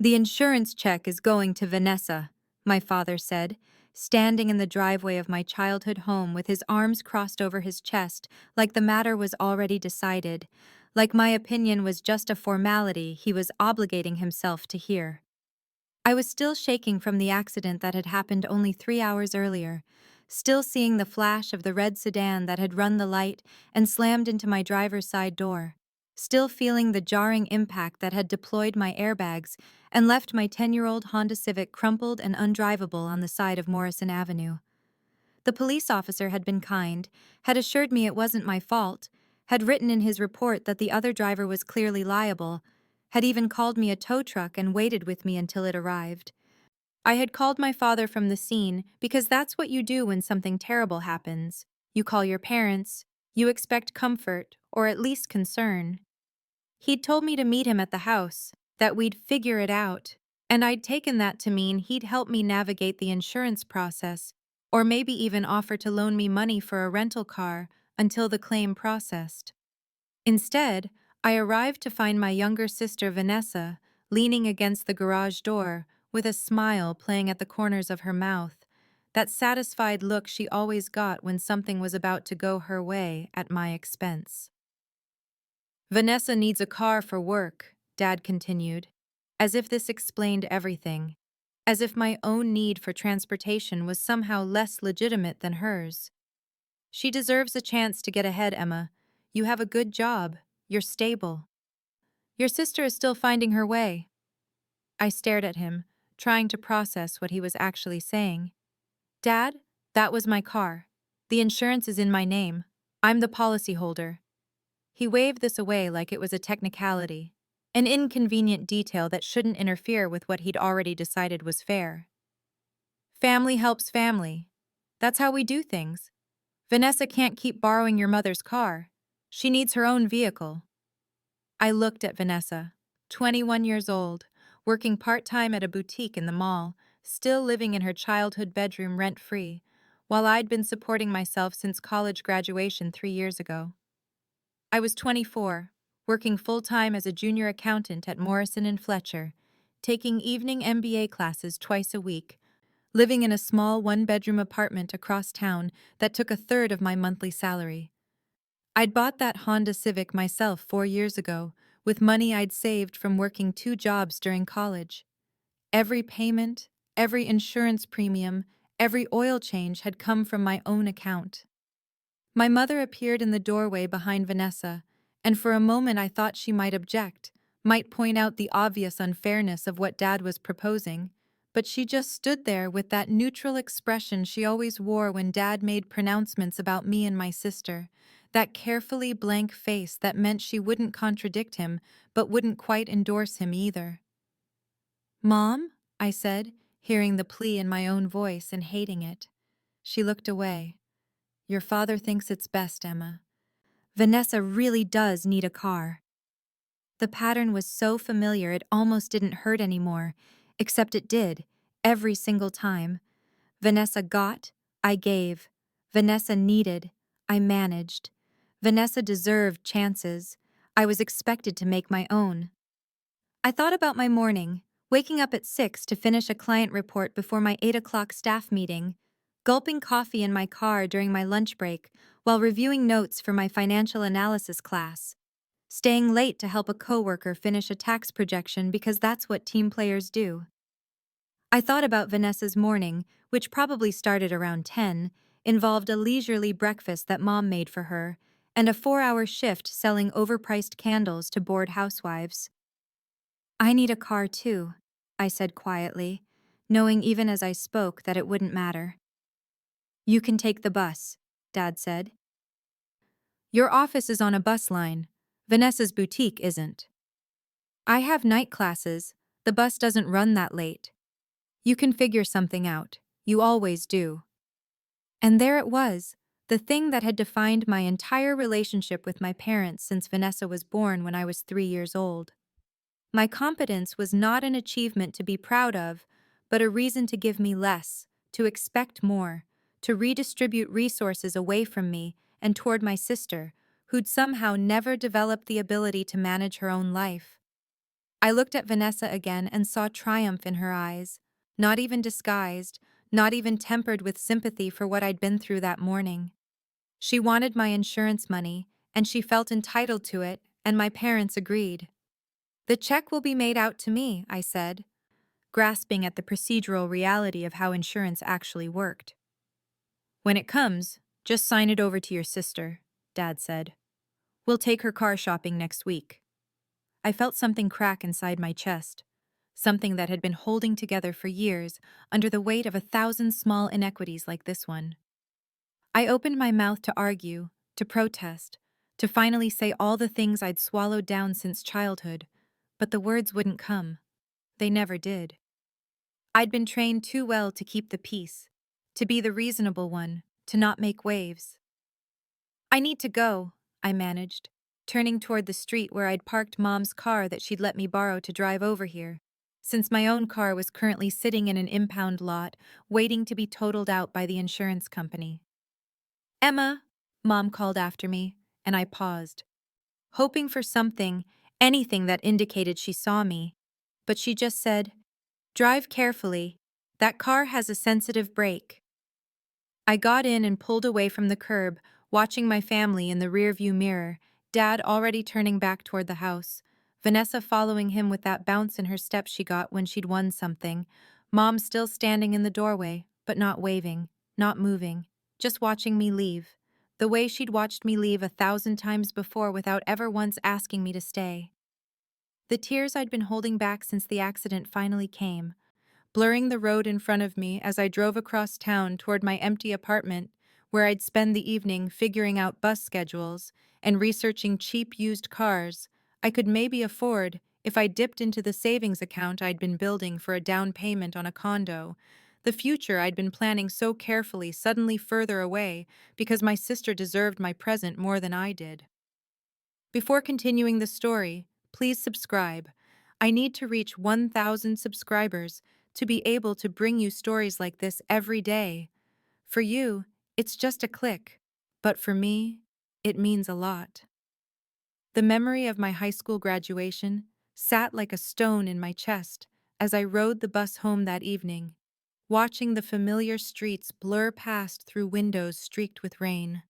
The insurance check is going to Vanessa, my father said, standing in the driveway of my childhood home with his arms crossed over his chest, like the matter was already decided, like my opinion was just a formality he was obligating himself to hear. I was still shaking from the accident that had happened only 3 hours earlier, still seeing the flash of the red sedan that had run the light and slammed into my driver's side door, still feeling the jarring impact that had deployed my airbags and left my 10-year-old Honda Civic crumpled and undrivable on the side of Morrison Avenue. The police officer had been kind, had assured me it wasn't my fault, had written in his report that the other driver was clearly liable, had even called me a tow truck and waited with me until it arrived. I had called my father from the scene because that's what you do when something terrible happens. You call your parents, you expect comfort, or at least concern. He'd told me to meet him at the house, that we'd figure it out, and I'd taken that to mean he'd help me navigate the insurance process, or maybe even offer to loan me money for a rental car until the claim processed. Instead, I arrived to find my younger sister Vanessa leaning against the garage door with a smile playing at the corners of her mouth, that satisfied look she always got when something was about to go her way at my expense. Vanessa needs a car for work, Dad continued, as if this explained everything, as if my own need for transportation was somehow less legitimate than hers. She deserves a chance to get ahead, Emma. You have a good job. You're stable. Your sister is still finding her way. I stared at him, trying to process what he was actually saying. Dad, that was my car. The insurance is in my name. I'm the policyholder. He waved this away like it was a technicality, an inconvenient detail that shouldn't interfere with what he'd already decided was fair. Family helps family. That's how we do things. Vanessa can't keep borrowing your mother's car. She needs her own vehicle. I looked at Vanessa, 21 years old, working part-time at a boutique in the mall, still living in her childhood bedroom rent-free, while I'd been supporting myself since college graduation 3 years ago. I was 24, working full-time as a junior accountant at Morrison and Fletcher, taking evening MBA classes twice a week, living in a small one-bedroom apartment across town that took a third of my monthly salary. I'd bought that Honda Civic myself 4 years ago, with money I'd saved from working 2 jobs during college. Every payment, every insurance premium, every oil change had come from my own account. My mother appeared in the doorway behind Vanessa, and for a moment I thought she might object, might point out the obvious unfairness of what Dad was proposing, but she just stood there with that neutral expression she always wore when Dad made pronouncements about me and my sister, that carefully blank face that meant she wouldn't contradict him, but wouldn't quite endorse him either. "Mom?" I said, hearing the plea in my own voice and hating it. She looked away. "Your father thinks it's best, Emma. Vanessa really does need a car." The pattern was so familiar it almost didn't hurt anymore, except it did, every single time. Vanessa got, I gave. Vanessa needed, I managed. Vanessa deserved chances. I was expected to make my own. I thought about my morning, waking up at 6 to finish a client report before my 8 o'clock staff meeting, gulping coffee in my car during my lunch break while reviewing notes for my financial analysis class, staying late to help a coworker finish a tax projection because that's what team players do. I thought about Vanessa's morning, which probably started around 10, involved a leisurely breakfast that Mom made for her, and a 4-hour shift selling overpriced candles to bored housewives. "I need a car too," I said quietly, knowing even as I spoke that it wouldn't matter. "You can take the bus," Dad said. "Your office is on a bus line. Vanessa's boutique isn't." "I have night classes. The bus doesn't run that late." "You can figure something out. You always do." And there it was, the thing that had defined my entire relationship with my parents since Vanessa was born when I was 3 years old. My competence was not an achievement to be proud of, but a reason to give me less, to expect more, to redistribute resources away from me and toward my sister, who'd somehow never developed the ability to manage her own life. I looked at Vanessa again and saw triumph in her eyes, not even disguised, not even tempered with sympathy for what I'd been through that morning. She wanted my insurance money, and she felt entitled to it, and my parents agreed. "The check will be made out to me," I said, grasping at the procedural reality of how insurance actually worked. "When it comes, just sign it over to your sister," Dad said. "We'll take her car shopping next week." I felt something crack inside my chest, something that had been holding together for years under the weight of 1,000 small inequities like this one. I opened my mouth to argue, to protest, to finally say all the things I'd swallowed down since childhood, but the words wouldn't come. They never did. I'd been trained too well to keep the peace, to be the reasonable one, to not make waves. "I need to go," I managed, turning toward the street where I'd parked Mom's car that she'd let me borrow to drive over here, since my own car was currently sitting in an impound lot, waiting to be totaled out by the insurance company. "Emma," Mom called after me, and I paused, hoping for something, anything that indicated she saw me. But she just said, "Drive carefully. That car has a sensitive brake." I got in and pulled away from the curb, watching my family in the rearview mirror, Dad already turning back toward the house, Vanessa following him with that bounce in her step she got when she'd won something, Mom still standing in the doorway, but not waving, not moving, just watching me leave, the way she'd watched me leave 1,000 times before without ever once asking me to stay. The tears I'd been holding back since the accident finally came, blurring the road in front of me as I drove across town toward my empty apartment, where I'd spend the evening figuring out bus schedules and researching cheap used cars I could maybe afford if I dipped into the savings account I'd been building for a down payment on a condo. The future I'd been planning so carefully suddenly further away because my sister deserved my present more than I did. Before continuing the story, please subscribe. I need to reach 1,000 subscribers to be able to bring you stories like this every day. For you, it's just a click, but for me, it means a lot. The memory of my high school graduation sat like a stone in my chest as I rode the bus home that evening, watching the familiar streets blur past through windows streaked with rain.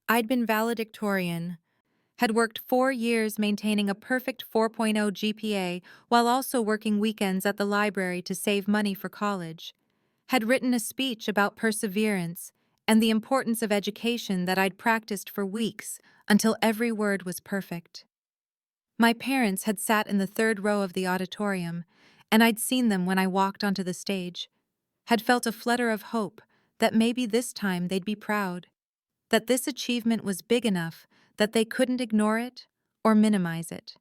I'd been valedictorian, had worked 4 years maintaining a perfect 4.0 GPA while also working weekends at the library to save money for college, had written a speech about perseverance and the importance of education that I'd practiced for weeks until every word was perfect. My parents had sat in the third row of the auditorium, and I'd seen them when I walked onto the stage, had felt a flutter of hope that maybe this time they'd be proud, that this achievement was big enough that they couldn't ignore it or minimize it.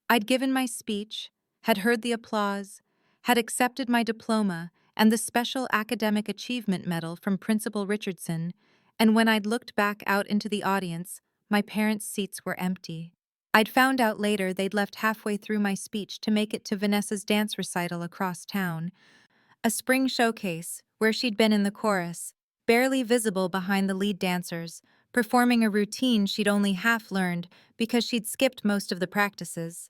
I'd given my speech, had heard the applause, had accepted my diploma and the Special Academic Achievement Medal from Principal Richardson, and when I'd looked back out into the audience, my parents' seats were empty. I'd found out later they'd left halfway through my speech to make it to Vanessa's dance recital across town, a spring showcase where she'd been in the chorus, barely visible behind the lead dancers, performing a routine she'd only half learned because she'd skipped most of the practices.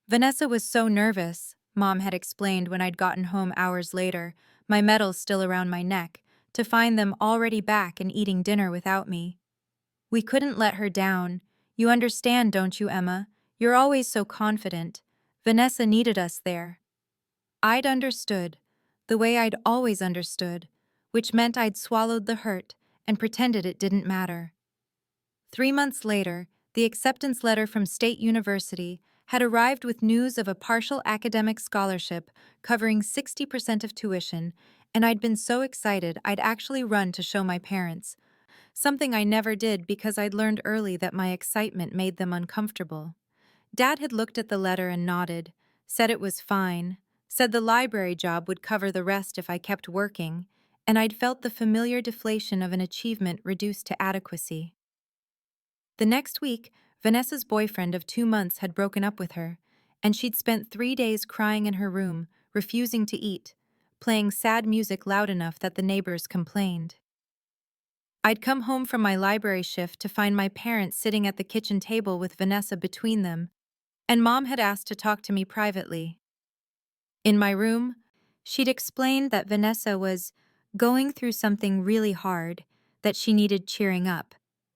Vanessa was so nervous, Mom had explained when I'd gotten home hours later, my medals still around my neck, to find them already back and eating dinner without me. "We couldn't let her down. You understand, don't you, Emma? You're always so confident. Vanessa needed us there." I'd understood, the way I'd always understood, which meant I'd swallowed the hurt and pretended it didn't matter. 3 months later, the acceptance letter from State University had arrived with news of a partial academic scholarship covering 60% of tuition, and I'd been so excited I'd actually run to show my parents, something I never did because I'd learned early that my excitement made them uncomfortable. Dad had looked at the letter and nodded, said it was fine, said the library job would cover the rest if I kept working, and I'd felt the familiar deflation of an achievement reduced to adequacy. The next week, Vanessa's boyfriend of 2 months had broken up with her, and she'd spent 3 days crying in her room, refusing to eat, playing sad music loud enough that the neighbors complained. I'd come home from my library shift to find my parents sitting at the kitchen table with Vanessa between them, and Mom had asked to talk to me privately. In my room, she'd explained that Vanessa was going through something really hard, that she needed cheering up,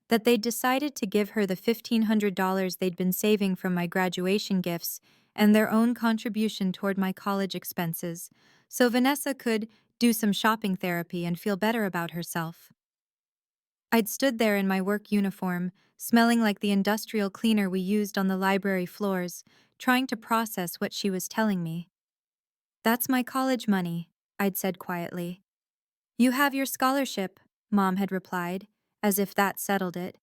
that they'd decided to give her the $1,500 they'd been saving from my graduation gifts and their own contribution toward my college expenses, so Vanessa could do some shopping therapy and feel better about herself. I'd stood there in my work uniform, smelling like the industrial cleaner we used on the library floors, trying to process what she was telling me. "That's my college money," I'd said quietly. "You have your scholarship," Mom had replied, as if that settled it.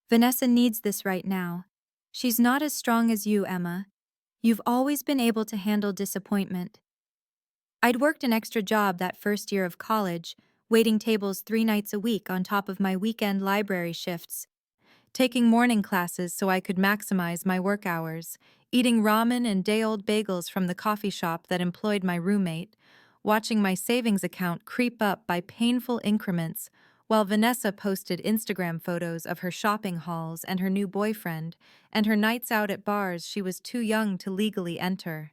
"Vanessa needs this right now. She's not as strong as you, Emma. You've always been able to handle disappointment." I'd worked an extra job that first year of college, waiting tables 3 nights a week on top of my weekend library shifts, taking morning classes so I could maximize my work hours, eating ramen and day-old bagels from the coffee shop that employed my roommate, watching my savings account creep up by painful increments, while Vanessa posted Instagram photos of her shopping hauls and her new boyfriend, and her nights out at bars she was too young to legally enter.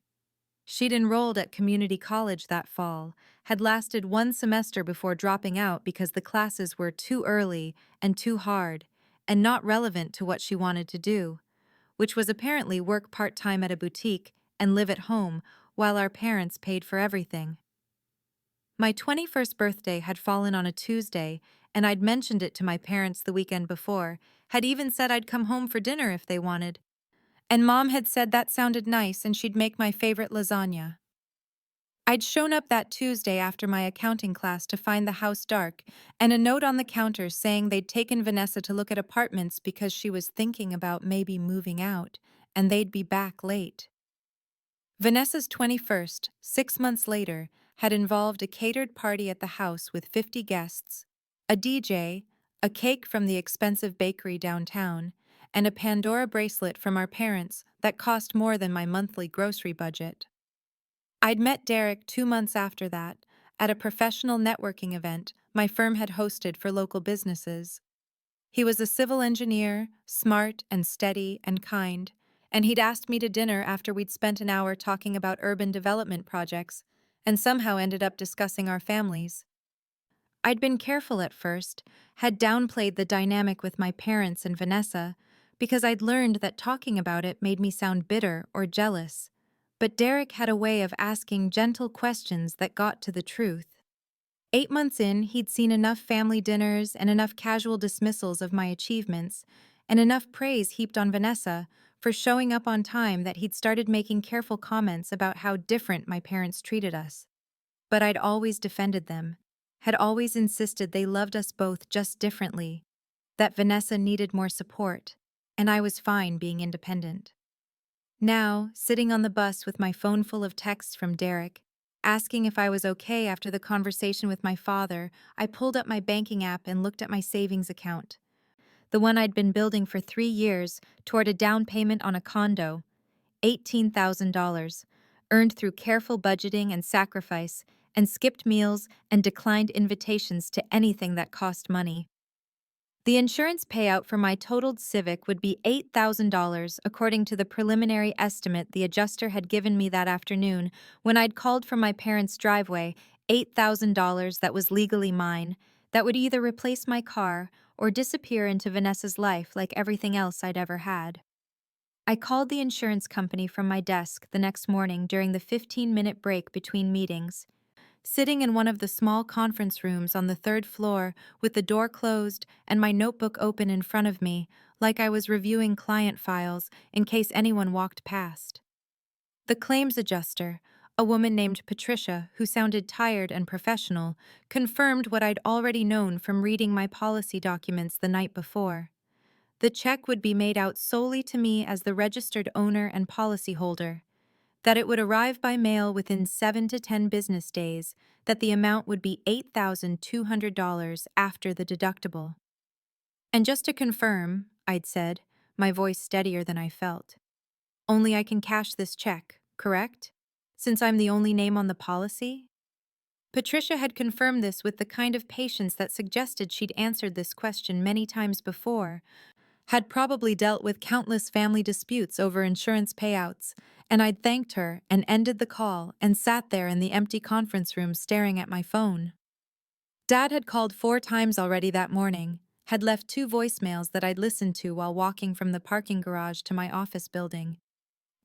She'd enrolled at community college that fall, had lasted 1 semester before dropping out because the classes were too early and too hard, and not relevant to what she wanted to do, which was apparently work part-time at a boutique and live at home while our parents paid for everything. My 21st birthday had fallen on a Tuesday, and I'd mentioned it to my parents the weekend before, had even said I'd come home for dinner if they wanted. And Mom had said that sounded nice and she'd make my favorite lasagna. I'd shown up that Tuesday after my accounting class to find the house dark, and a note on the counter saying they'd taken Vanessa to look at apartments because she was thinking about maybe moving out, and they'd be back late. Vanessa's 21st, 6 months later, had involved a catered party at the house with 50 guests, a DJ, a cake from the expensive bakery downtown, and a Pandora bracelet from our parents that cost more than my monthly grocery budget. I'd met Derek 2 months after that, at a professional networking event my firm had hosted for local businesses. He was a civil engineer, smart and steady and kind, and he'd asked me to dinner after we'd spent an hour talking about urban development projects, and somehow ended up discussing our families. I'd been careful at first, had downplayed the dynamic with my parents and Vanessa, because I'd learned that talking about it made me sound bitter or jealous. But Derek had a way of asking gentle questions that got to the truth. 8 months in, he'd seen enough family dinners and enough casual dismissals of my achievements, and enough praise heaped on Vanessa for showing up on time that he'd started making careful comments about how different my parents treated us. But I'd always defended them, had always insisted they loved us both just differently, that Vanessa needed more support, and I was fine being independent. Now, sitting on the bus with my phone full of texts from Derek, asking if I was okay after the conversation with my father, I pulled up my banking app and looked at my savings account. The one I'd been building for 3 years toward a down payment on a condo, $18,000, earned through careful budgeting and sacrifice, and skipped meals and declined invitations to anything that cost money. The insurance payout for my totaled Civic would be $8,000 according to the preliminary estimate the adjuster had given me that afternoon when I'd called from my parents' driveway, $8,000 that was legally mine, that would either replace my car or disappear into Vanessa's life like everything else I'd ever had. I called the insurance company from my desk the next morning during the 15-minute break between meetings. Sitting in one of the small conference rooms on the third floor with the door closed and my notebook open in front of me, like I was reviewing client files in case anyone walked past. The claims adjuster, a woman named Patricia who sounded tired and professional, confirmed what I'd already known from reading my policy documents the night before. The check would be made out solely to me as the registered owner and policyholder, that it would arrive by mail within 7 to 10 business days, that the amount would be $8,200 after the deductible. "And just to confirm," I'd said, my voice steadier than I felt, "only I can cash this check, correct? Since I'm the only name on the policy?" Patricia had confirmed this with the kind of patience that suggested she'd answered this question many times before. had probably dealt with countless family disputes over insurance payouts, and I'd thanked her and ended the call and sat there in the empty conference room staring at my phone. Dad had called 4 times already that morning, had left 2 voicemails that I'd listened to while walking from the parking garage to my office building.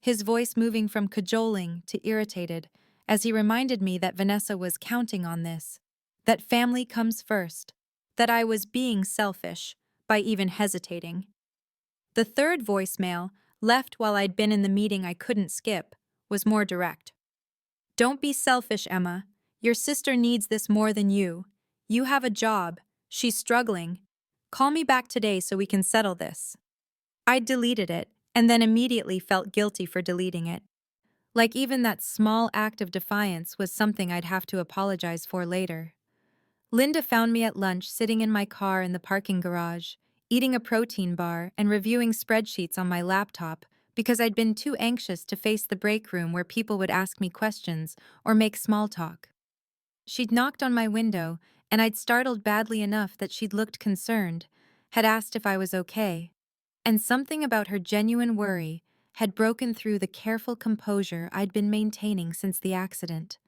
His voice moving from cajoling to irritated as he reminded me that Vanessa was counting on this, that family comes first, that I was being selfish by even hesitating. The third voicemail, left while I'd been in the meeting I couldn't skip, was more direct. Don't be selfish, Emma. Your sister needs this more than you. You have a job. She's struggling. Call me back today so we can settle this. I deleted it, and then immediately felt guilty for deleting it. Like even that small act of defiance was something I'd have to apologize for later. Linda found me at lunch sitting in my car in the parking garage, eating a protein bar and reviewing spreadsheets on my laptop because I'd been too anxious to face the break room where people would ask me questions or make small talk. She'd knocked on my window, and I'd startled badly enough that she'd looked concerned, had asked if I was okay. And something about her genuine worry had broken through the careful composure I'd been maintaining since the accident.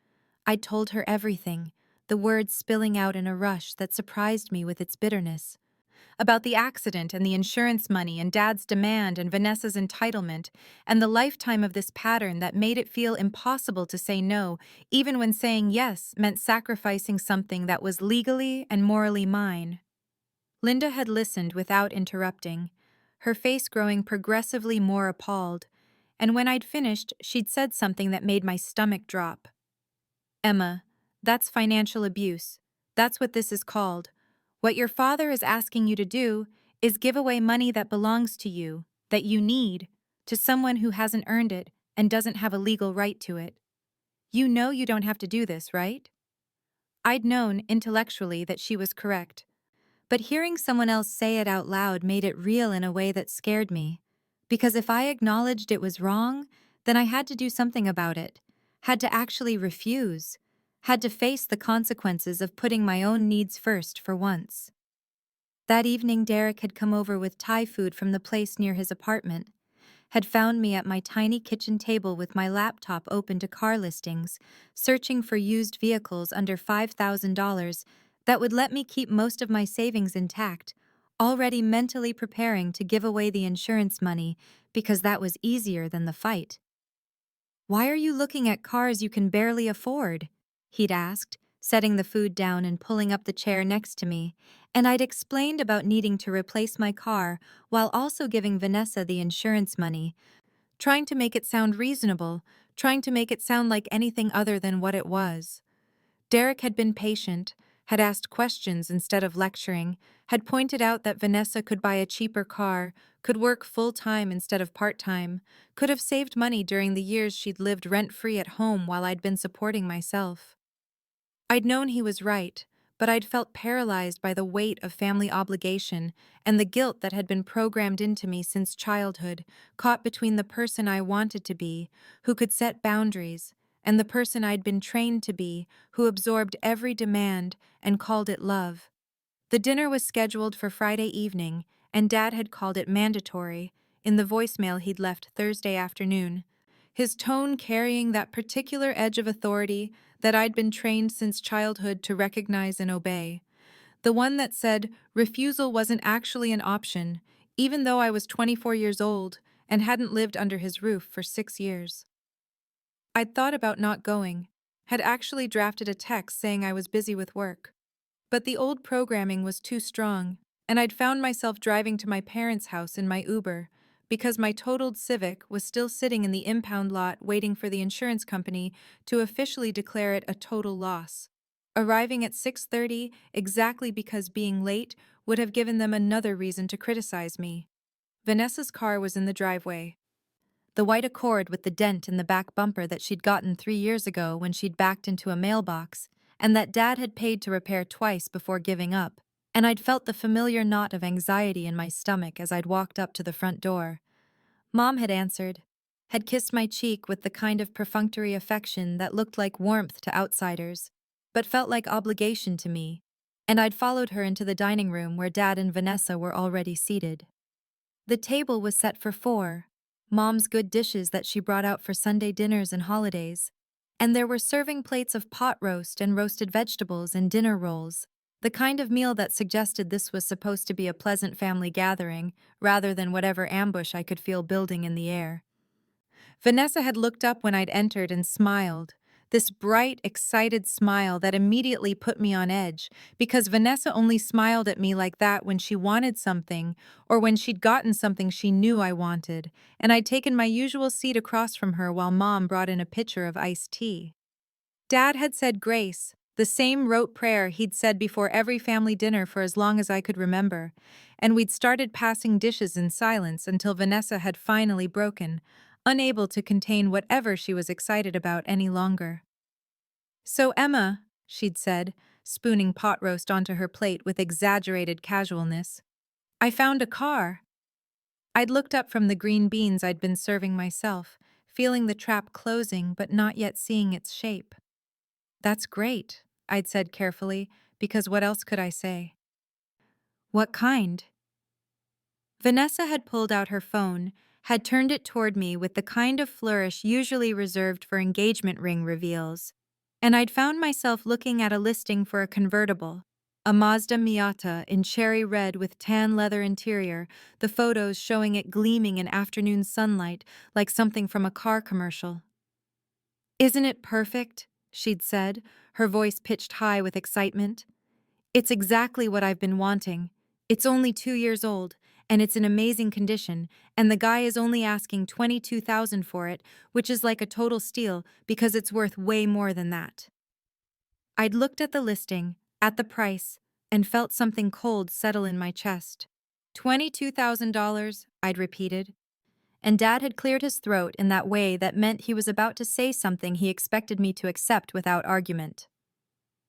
I'd told her everything, the words spilling out in a rush that surprised me with its bitterness. About the accident and the insurance money and Dad's demand and Vanessa's entitlement, and the lifetime of this pattern that made it feel impossible to say no, even when saying yes meant sacrificing something that was legally and morally mine. Linda had listened without interrupting, her face growing progressively more appalled, and when I'd finished, she'd said something that made my stomach drop. Emma, that's financial abuse. That's what this is called. What your father is asking you to do is give away money that belongs to you, that you need, to someone who hasn't earned it and doesn't have a legal right to it. You know you don't have to do this, right? I'd known, intellectually, that she was correct. But hearing someone else say it out loud made it real in a way that scared me. Because if I acknowledged it was wrong, then I had to do something about it, had to actually refuse, had to face the consequences of putting my own needs first for once. That evening, Derek had come over with Thai food from the place near his apartment, had found me at my tiny kitchen table with my laptop open to car listings, searching for used vehicles under $5,000 that would let me keep most of my savings intact, already mentally preparing to give away the insurance money because that was easier than the fight. Why are you looking at cars you can barely afford? He'd asked, setting the food down and pulling up the chair next to me, and I'd explained about needing to replace my car while also giving Vanessa the insurance money, trying to make it sound reasonable, trying to make it sound like anything other than what it was. Derek had been patient, had asked questions instead of lecturing, had pointed out that Vanessa could buy a cheaper car, could work full-time instead of part-time, could have saved money during the years she'd lived rent-free at home while I'd been supporting myself. I'd known he was right, but I'd felt paralyzed by the weight of family obligation and the guilt that had been programmed into me since childhood, caught between the person I wanted to be, who could set boundaries, and the person I'd been trained to be, who absorbed every demand and called it love. The dinner was scheduled for Friday evening, and Dad had called it mandatory in the voicemail he'd left Thursday afternoon, his tone carrying that particular edge of authority that I'd been trained since childhood to recognize and obey. The one that said refusal wasn't actually an option, even though I was 24 years old and hadn't lived under his roof for 6 years. I'd thought about not going, had actually drafted a text saying I was busy with work. But the old programming was too strong, and I'd found myself driving to my parents' house in my Uber, because my totaled Civic was still sitting in the impound lot waiting for the insurance company to officially declare it a total loss. Arriving at 6:30 exactly because being late would have given them another reason to criticize me. Vanessa's car was in the driveway. The white Accord with the dent in the back bumper that she'd gotten 3 years ago when she'd backed into a mailbox, and that Dad had paid to repair twice before giving up, and I'd felt the familiar knot of anxiety in my stomach as I'd walked up to the front door. Mom had answered, had kissed my cheek with the kind of perfunctory affection that looked like warmth to outsiders, but felt like obligation to me, and I'd followed her into the dining room where Dad and Vanessa were already seated. The table was set for 4, Mom's good dishes that she brought out for Sunday dinners and holidays. And there were serving plates of pot roast and roasted vegetables and dinner rolls, the kind of meal that suggested this was supposed to be a pleasant family gathering, rather than whatever ambush I could feel building in the air. Vanessa had looked up when I'd entered and smiled. This bright, excited smile that immediately put me on edge, because Vanessa only smiled at me like that when she wanted something, or when she'd gotten something she knew I wanted, and I'd taken my usual seat across from her while Mom brought in a pitcher of iced tea. Dad had said grace, the same rote prayer he'd said before every family dinner for as long as I could remember, and we'd started passing dishes in silence until Vanessa had finally broken, unable to contain whatever she was excited about any longer. "So, Emma," she'd said, spooning pot roast onto her plate with exaggerated casualness, "I found a car." I'd looked up from the green beans I'd been serving myself, feeling the trap closing but not yet seeing its shape. "That's great," I'd said carefully, because what else could I say? "What kind?" Vanessa had pulled out her phone, had turned it toward me with the kind of flourish usually reserved for engagement ring reveals, and I'd found myself looking at a listing for a convertible, a Mazda Miata in cherry red with tan leather interior, the photos showing it gleaming in afternoon sunlight like something from a car commercial. "Isn't it perfect?" she'd said, her voice pitched high with excitement. "It's exactly what I've been wanting. It's only 2 years old, and it's in amazing condition, and the guy is only asking $22,000 for it, which is like a total steal because it's worth way more than that." I'd looked at the listing, at the price, and felt something cold settle in my chest. $22,000, I'd repeated. And Dad had cleared his throat in that way that meant he was about to say something he expected me to accept without argument.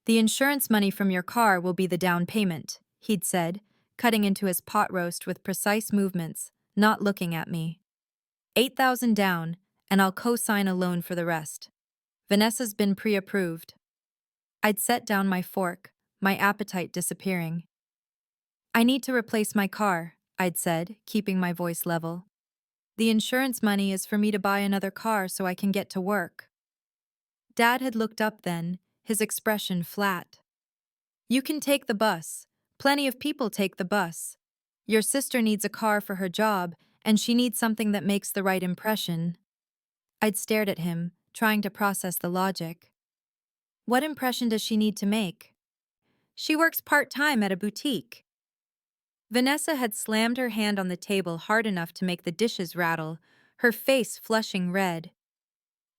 "The insurance money from your car will be the down payment," he'd said, cutting into his pot roast with precise movements, not looking at me. "8,000 down, and I'll co-sign a loan for the rest. Vanessa's been pre-approved." I'd set down my fork, my appetite disappearing. "I need to replace my car," I'd said, keeping my voice level. "The insurance money is for me to buy another car so I can get to work." Dad had looked up then, his expression flat. "You can take the bus. Plenty of people take the bus. Your sister needs a car for her job, and she needs something that makes the right impression." I'd stared at him, trying to process the logic. "What impression does she need to make?" "She works part-time at a boutique." Vanessa had slammed her hand on the table hard enough to make the dishes rattle, her face flushing red.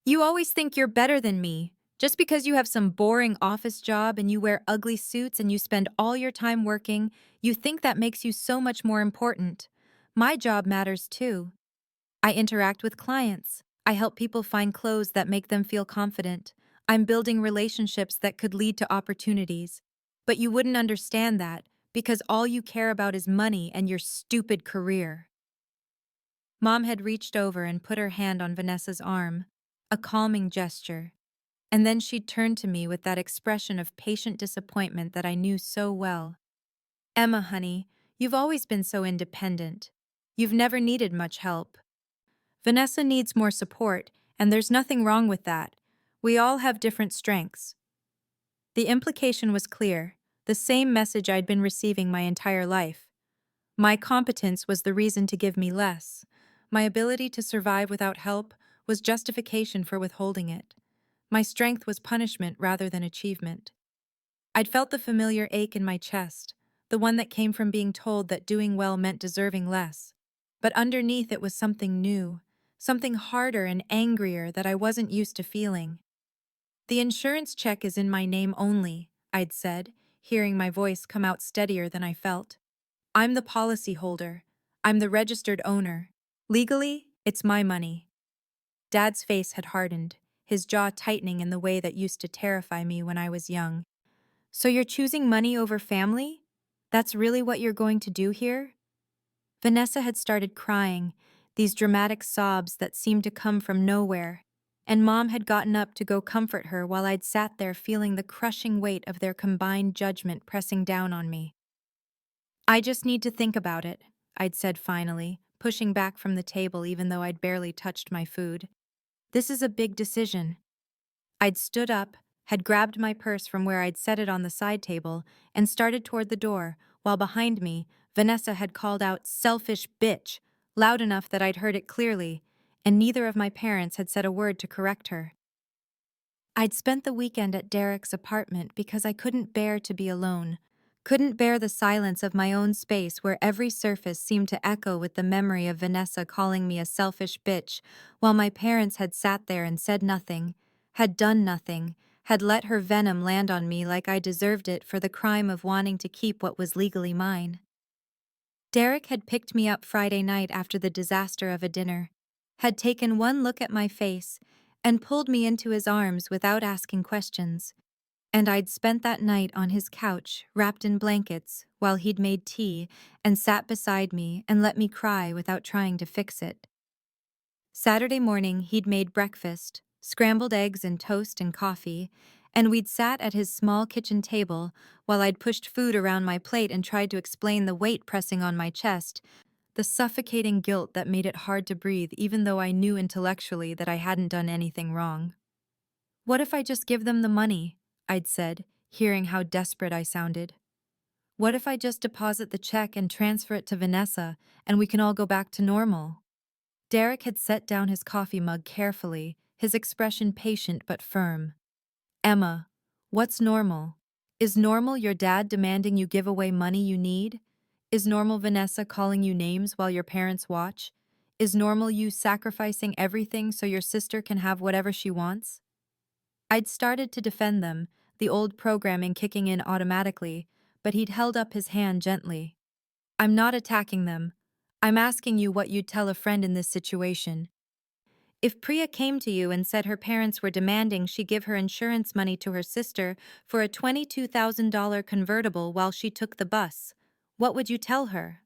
"You always think you're better than me. Just because you have some boring office job and you wear ugly suits and you spend all your time working, you think that makes you so much more important. My job matters too. I interact with clients. I help people find clothes that make them feel confident. I'm building relationships that could lead to opportunities. But you wouldn't understand that because all you care about is money and your stupid career." Mom had reached over and put her hand on Vanessa's arm, a calming gesture. And then she'd turned to me with that expression of patient disappointment that I knew so well. "Emma, honey, you've always been so independent. You've never needed much help. Vanessa needs more support, and there's nothing wrong with that. We all have different strengths." The implication was clear, the same message I'd been receiving my entire life. My competence was the reason to give me less. My ability to survive without help was justification for withholding it. My strength was punishment rather than achievement. I'd felt the familiar ache in my chest, the one that came from being told that doing well meant deserving less. But underneath it was something new, something harder and angrier that I wasn't used to feeling. "The insurance check is in my name only," I'd said, hearing my voice come out steadier than I felt. "I'm the policy holder. I'm the registered owner. Legally, it's my money." Dad's face had hardened, his jaw tightening in the way that used to terrify me when I was young. "So you're choosing money over family? That's really what you're going to do here?" Vanessa had started crying, these dramatic sobs that seemed to come from nowhere, and Mom had gotten up to go comfort her while I'd sat there feeling the crushing weight of their combined judgment pressing down on me. "I just need to think about it," I'd said finally, pushing back from the table even though I'd barely touched my food. This is a big decision. I'd stood up, had grabbed my purse from where I'd set it on the side table, and started toward the door, while behind me, Vanessa had called out, "Selfish bitch," loud enough that I'd heard it clearly, and neither of my parents had said a word to correct her. I'd spent the weekend at Derek's apartment because I couldn't bear to be alone, couldn't bear the silence of my own space where every surface seemed to echo with the memory of Vanessa calling me a selfish bitch, while my parents had sat there and said nothing, had done nothing, had let her venom land on me like I deserved it for the crime of wanting to keep what was legally mine. Derek had picked me up Friday night after the disaster of a dinner, had taken one look at my face, and pulled me into his arms without asking questions. And I'd spent that night on his couch, wrapped in blankets, while he'd made tea, and sat beside me and let me cry without trying to fix it. Saturday morning, he'd made breakfast, scrambled eggs and toast and coffee, and we'd sat at his small kitchen table while I'd pushed food around my plate and tried to explain the weight pressing on my chest, the suffocating guilt that made it hard to breathe even though I knew intellectually that I hadn't done anything wrong. "What if I just give them the money?" I'd said, hearing how desperate I sounded. "What if I just deposit the check and transfer it to Vanessa, and we can all go back to normal?" Derek had set down his coffee mug carefully, his expression patient but firm. "Emma, what's normal? Is normal your dad demanding you give away money you need? Is normal Vanessa calling you names while your parents watch? Is normal you sacrificing everything so your sister can have whatever she wants?" I'd started to defend them, the old programming kicking in automatically, but he'd held up his hand gently. "I'm not attacking them. I'm asking you what you'd tell a friend in this situation. If Priya came to you and said her parents were demanding she give her insurance money to her sister for a $22,000 convertible while she took the bus, what would you tell her?"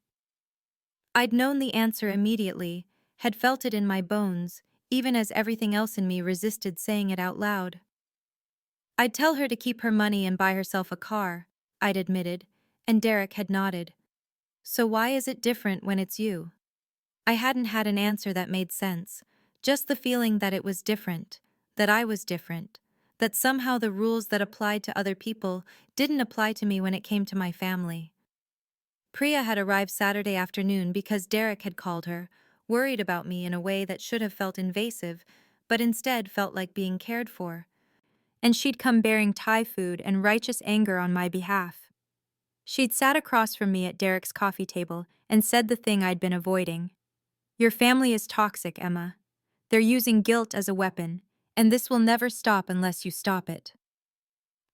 I'd known the answer immediately, had felt it in my bones, even as everything else in me resisted saying it out loud. "I'd tell her to keep her money and buy herself a car," I'd admitted, and Derek had nodded. "So why is it different when it's you?" I hadn't had an answer that made sense, just the feeling that it was different, that I was different, that somehow the rules that applied to other people didn't apply to me when it came to my family. Priya had arrived Saturday afternoon because Derek had called her, worried about me in a way that should have felt invasive, but instead felt like being cared for. And she'd come bearing Thai food and righteous anger on my behalf. She'd sat across from me at Derek's coffee table and said the thing I'd been avoiding. "Your family is toxic, Emma. They're using guilt as a weapon, and this will never stop unless you stop it."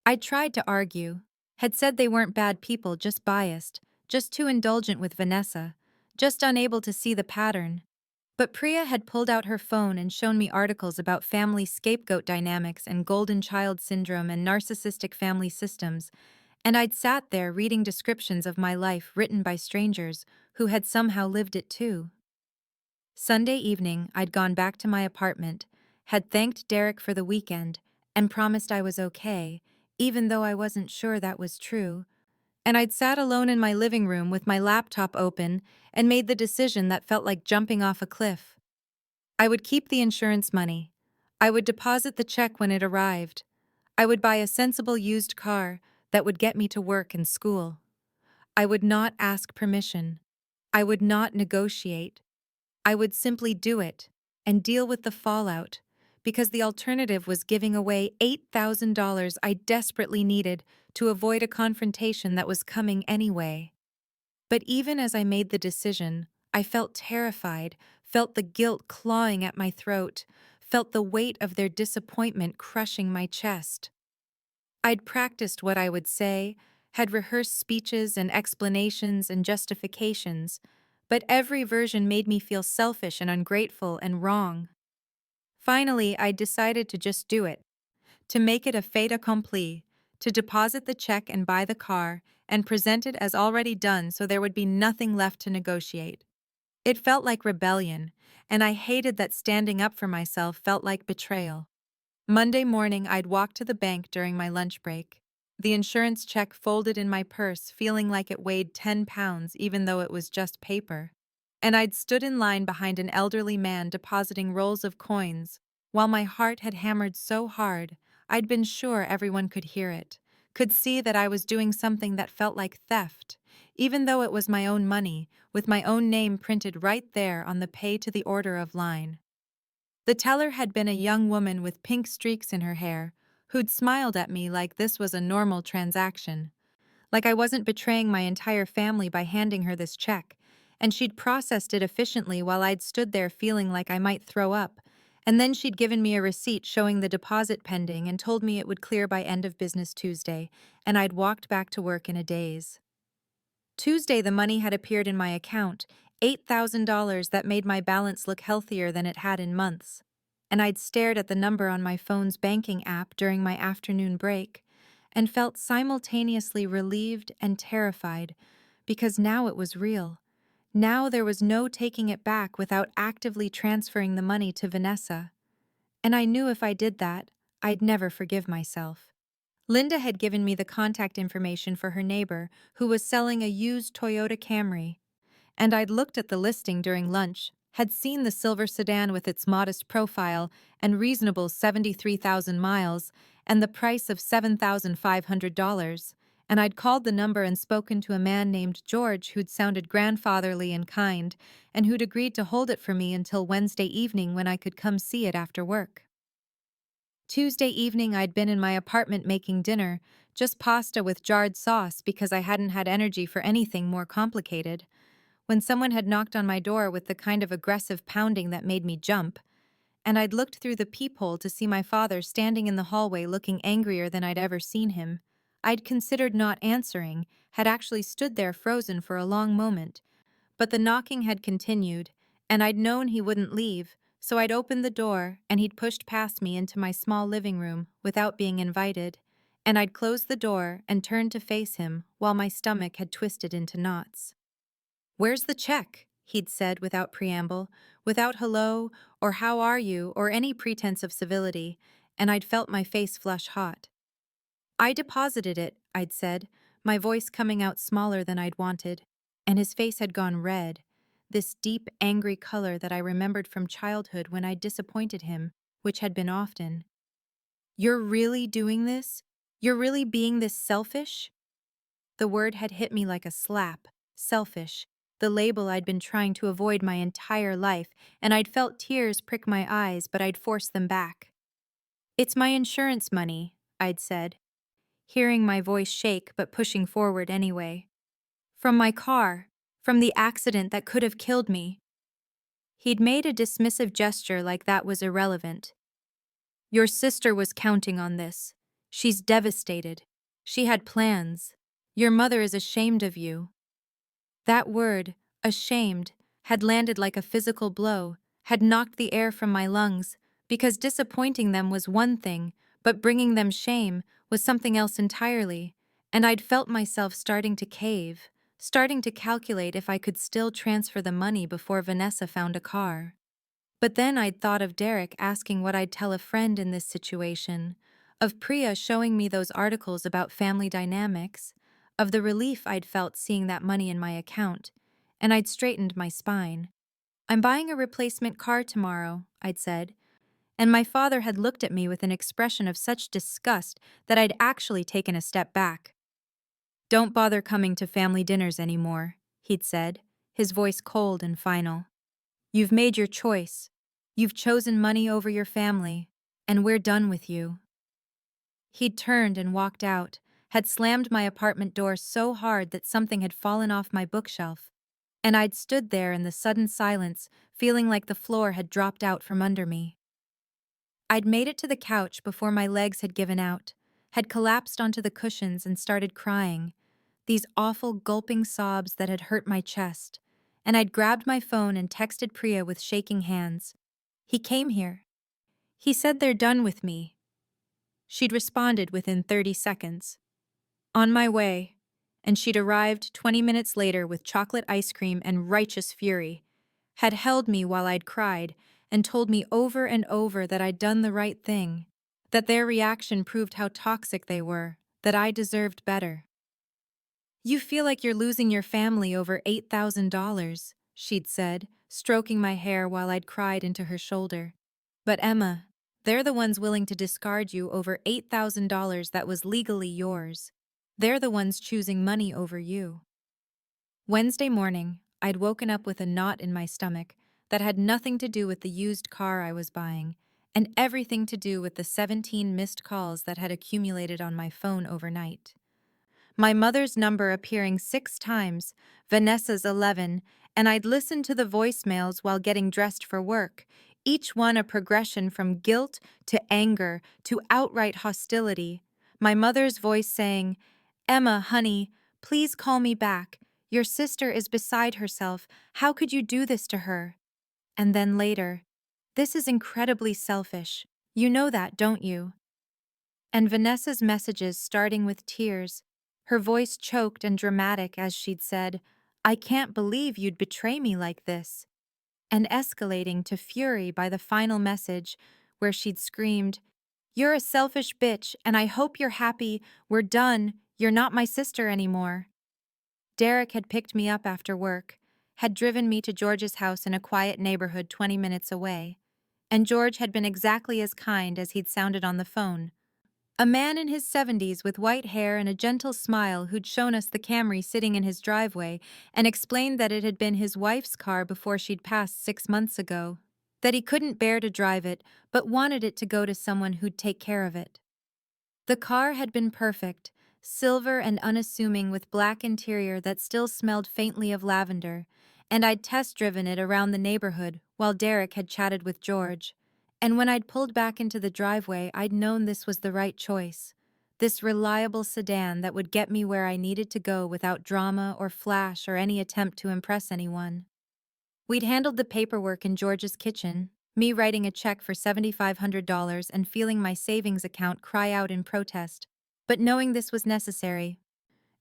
I'd tried to argue, had said they weren't bad people, just biased, just too indulgent with Vanessa, just unable to see the pattern. But Priya had pulled out her phone and shown me articles about family scapegoat dynamics and golden child syndrome and narcissistic family systems, and I'd sat there reading descriptions of my life written by strangers who had somehow lived it too. Sunday evening, I'd gone back to my apartment, had thanked Derek for the weekend, and promised I was okay, even though I wasn't sure that was true. And I'd sat alone in my living room with my laptop open and made the decision that felt like jumping off a cliff. I would keep the insurance money. I would deposit the check when it arrived. I would buy a sensible used car that would get me to work and school. I would not ask permission. I would not negotiate. I would simply do it and deal with the fallout, because the alternative was giving away $8,000 I desperately needed to avoid a confrontation that was coming anyway. But even as I made the decision, I felt terrified, felt the guilt clawing at my throat, felt the weight of their disappointment crushing my chest. I'd practiced what I would say, had rehearsed speeches and explanations and justifications, but every version made me feel selfish and ungrateful and wrong. Finally, I decided to just do it, to make it a fait accompli, to deposit the check and buy the car, and present it as already done so there would be nothing left to negotiate. It felt like rebellion, and I hated that standing up for myself felt like betrayal. Monday morning, I'd walk to the bank during my lunch break. The insurance check folded in my purse, feeling like it weighed 10 pounds even though it was just paper. And I'd stood in line behind an elderly man depositing rolls of coins, while my heart had hammered so hard, I'd been sure everyone could hear it, could see that I was doing something that felt like theft, even though it was my own money, with my own name printed right there on the pay to the order of line. The teller had been a young woman with pink streaks in her hair, who'd smiled at me like this was a normal transaction, like I wasn't betraying my entire family by handing her this check, and she'd processed it efficiently while I'd stood there feeling like I might throw up, and then she'd given me a receipt showing the deposit pending and told me it would clear by end of business Tuesday, and I'd walked back to work in a daze. Tuesday the money had appeared in my account, $8,000 that made my balance look healthier than it had in months, and I'd stared at the number on my phone's banking app during my afternoon break, and felt simultaneously relieved and terrified, because now it was real. Now there was no taking it back without actively transferring the money to Vanessa. And I knew if I did that, I'd never forgive myself. Linda had given me the contact information for her neighbor, who was selling a used Toyota Camry, and I'd looked at the listing during lunch, had seen the silver sedan with its modest profile and reasonable 73,000 miles, and the price of $7,500, and I'd called the number and spoken to a man named George who'd sounded grandfatherly and kind, and who'd agreed to hold it for me until Wednesday evening when I could come see it after work. Tuesday evening I'd been in my apartment making dinner, just pasta with jarred sauce because I hadn't had energy for anything more complicated, when someone had knocked on my door with the kind of aggressive pounding that made me jump, and I'd looked through the peephole to see my father standing in the hallway looking angrier than I'd ever seen him. I'd considered not answering, had actually stood there frozen for a long moment, but the knocking had continued, and I'd known he wouldn't leave, so I'd opened the door, and he'd pushed past me into my small living room without being invited, and I'd closed the door and turned to face him while my stomach had twisted into knots. "Where's the check?" he'd said without preamble, without hello or how are you or any pretense of civility, and I'd felt my face flush hot. "I deposited it," I'd said, my voice coming out smaller than I'd wanted, and his face had gone red, this deep, angry color that I remembered from childhood when I'd disappointed him, which had been often. "You're really doing this? You're really being this selfish?" The word had hit me like a slap. Selfish, the label I'd been trying to avoid my entire life, and I'd felt tears prick my eyes, but I'd forced them back. "It's my insurance money," I'd said, hearing my voice shake but pushing forward anyway. "From my car, from the accident that could have killed me." He'd made a dismissive gesture like that was irrelevant. "Your sister was counting on this. She's devastated. She had plans. Your mother is ashamed of you." That word, ashamed, had landed like a physical blow, had knocked the air from my lungs, because disappointing them was one thing, but bringing them shame was something else entirely, and I'd felt myself starting to cave, starting to calculate if I could still transfer the money before Vanessa found a car. But then I'd thought of Derek asking what I'd tell a friend in this situation, of Priya showing me those articles about family dynamics, of the relief I'd felt seeing that money in my account, and I'd straightened my spine. "I'm buying a replacement car tomorrow," I'd said, and my father had looked at me with an expression of such disgust that I'd actually taken a step back. "Don't bother coming to family dinners anymore," he'd said, his voice cold and final. "You've made your choice. You've chosen money over your family, and we're done with you." He'd turned and walked out, had slammed my apartment door so hard that something had fallen off my bookshelf, and I'd stood there in the sudden silence, feeling like the floor had dropped out from under me. I'd made it to the couch before my legs had given out, had collapsed onto the cushions and started crying, these awful gulping sobs that had hurt my chest, and I'd grabbed my phone and texted Priya with shaking hands. "He came here. He said they're done with me." She'd responded within 30 seconds. "On my way," and she'd arrived 20 minutes later with chocolate ice cream and righteous fury, had held me while I'd cried, and told me over and over that I'd done the right thing, that their reaction proved how toxic they were, that I deserved better. "You feel like you're losing your family over $8,000, she'd said, stroking my hair while I'd cried into her shoulder. But Emma, they're the ones willing to discard you over $8,000 that was legally yours. They're the ones choosing money over you. Wednesday morning, I'd woken up with a knot in my stomach that had nothing to do with the used car I was buying, and everything to do with the 17 missed calls that had accumulated on my phone overnight. My mother's number appearing 6 times, Vanessa's 11, and I'd listened to the voicemails while getting dressed for work, each one a progression from guilt to anger to outright hostility. My mother's voice saying, "Emma, honey, please call me back. Your sister is beside herself. How could you do this to her?" And then later, "This is incredibly selfish. You know that, don't you?" And Vanessa's messages starting with tears, her voice choked and dramatic as she'd said, "I can't believe you'd betray me like this," and escalating to fury by the final message where she'd screamed, "You're a selfish bitch, and I hope you're happy. We're done. You're not my sister anymore." Derek had picked me up after work, had driven me to George's house in a quiet neighborhood 20 minutes away, and George had been exactly as kind as he'd sounded on the phone. A man in his 70s with white hair and a gentle smile who'd shown us the Camry sitting in his driveway and explained that it had been his wife's car before she'd passed 6 months ago, that he couldn't bear to drive it but wanted it to go to someone who'd take care of it. The car had been perfect, silver and unassuming with black interior that still smelled faintly of lavender, and I'd test-driven it around the neighborhood while Derek had chatted with George. And when I'd pulled back into the driveway, I'd known this was the right choice. This reliable sedan that would get me where I needed to go without drama or flash or any attempt to impress anyone. We'd handled the paperwork in George's kitchen, me writing a check for $7,500 and feeling my savings account cry out in protest, but knowing this was necessary.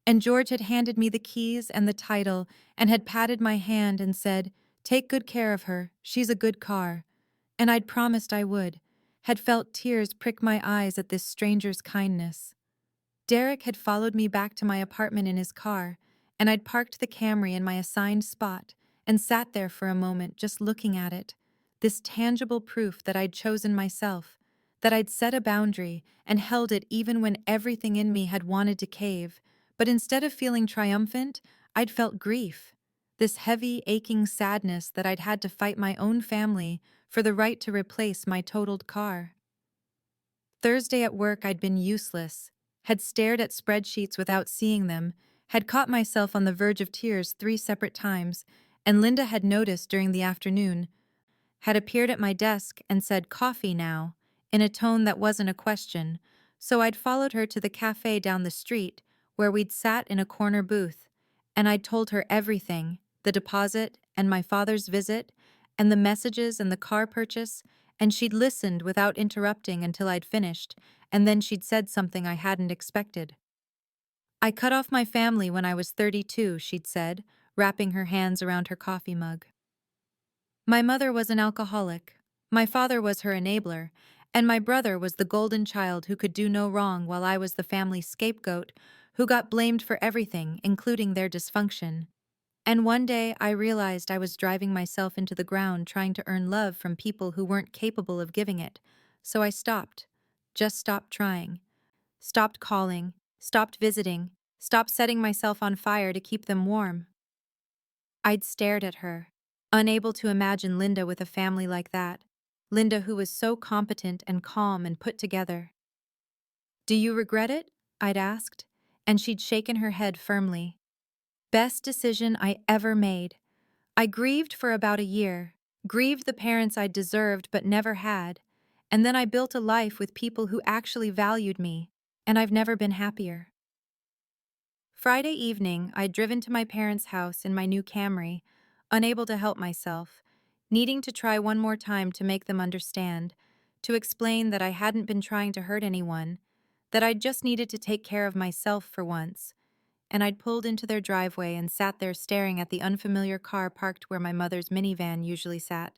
And George had handed me the keys and the title and had patted my hand and said, "Take good care of her, she's a good car." And I'd promised I would, had felt tears prick my eyes at this stranger's kindness. Derek had followed me back to my apartment in his car, and I'd parked the Camry in my assigned spot and sat there for a moment just looking at it, this tangible proof that I'd chosen myself, that I'd set a boundary and held it even when everything in me had wanted to cave, but instead of feeling triumphant, I'd felt grief, this heavy, aching sadness that I'd had to fight my own family for the right to replace my totaled car. Thursday at work I'd been useless, had stared at spreadsheets without seeing them, had caught myself on the verge of tears 3 separate times, and Linda had noticed during the afternoon, had appeared at my desk and said, "Coffee now," in a tone that wasn't a question, so I'd followed her to the cafe down the street, where we'd sat in a corner booth, and I'd told her everything, the deposit and my father's visit, and the messages and the car purchase, and she'd listened without interrupting until I'd finished, and then she'd said something I hadn't expected. "I cut off my family when I was 32, she'd said, wrapping her hands around her coffee mug. My mother was an alcoholic, my father was her enabler, and my brother was the golden child who could do no wrong while I was the family scapegoat who got blamed for everything, including their dysfunction. And one day I realized I was driving myself into the ground trying to earn love from people who weren't capable of giving it. So I stopped. Just stopped trying. Stopped calling. Stopped visiting. Stopped setting myself on fire to keep them warm. I'd stared at her, unable to imagine Linda with a family like that. Linda who was so competent and calm and put together. "Do you regret it?" I'd asked, and she'd shaken her head firmly. "Best decision I ever made. I grieved for about a year, grieved the parents I deserved but never had, and then I built a life with people who actually valued me, and I've never been happier." Friday evening, I'd driven to my parents' house in my new Camry, unable to help myself, needing to try one more time to make them understand, to explain that I hadn't been trying to hurt anyone, that I'd just needed to take care of myself for once, and I'd pulled into their driveway and sat there staring at the unfamiliar car parked where my mother's minivan usually sat.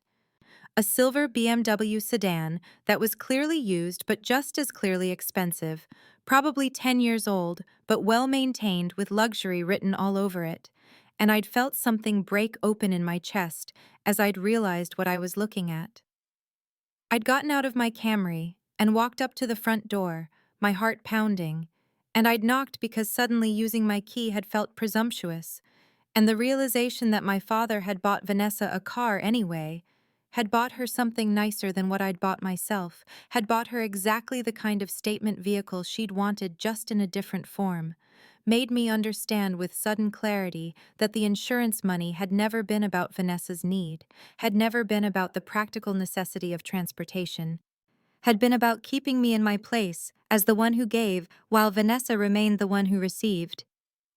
A silver BMW sedan that was clearly used but just as clearly expensive, probably 10 years old, but well maintained with luxury written all over it. and I'd felt something break open in my chest as I'd realized what I was looking at. I'd gotten out of my Camry and walked up to the front door, my heart pounding, and I'd knocked because suddenly using my key had felt presumptuous, and the realization that my father had bought Vanessa a car anyway, had bought her something nicer than what I'd bought myself, had bought her exactly the kind of statement vehicle she'd wanted just in a different form, made me understand with sudden clarity that the insurance money had never been about Vanessa's need, had never been about the practical necessity of transportation, had been about keeping me in my place as the one who gave while Vanessa remained the one who received.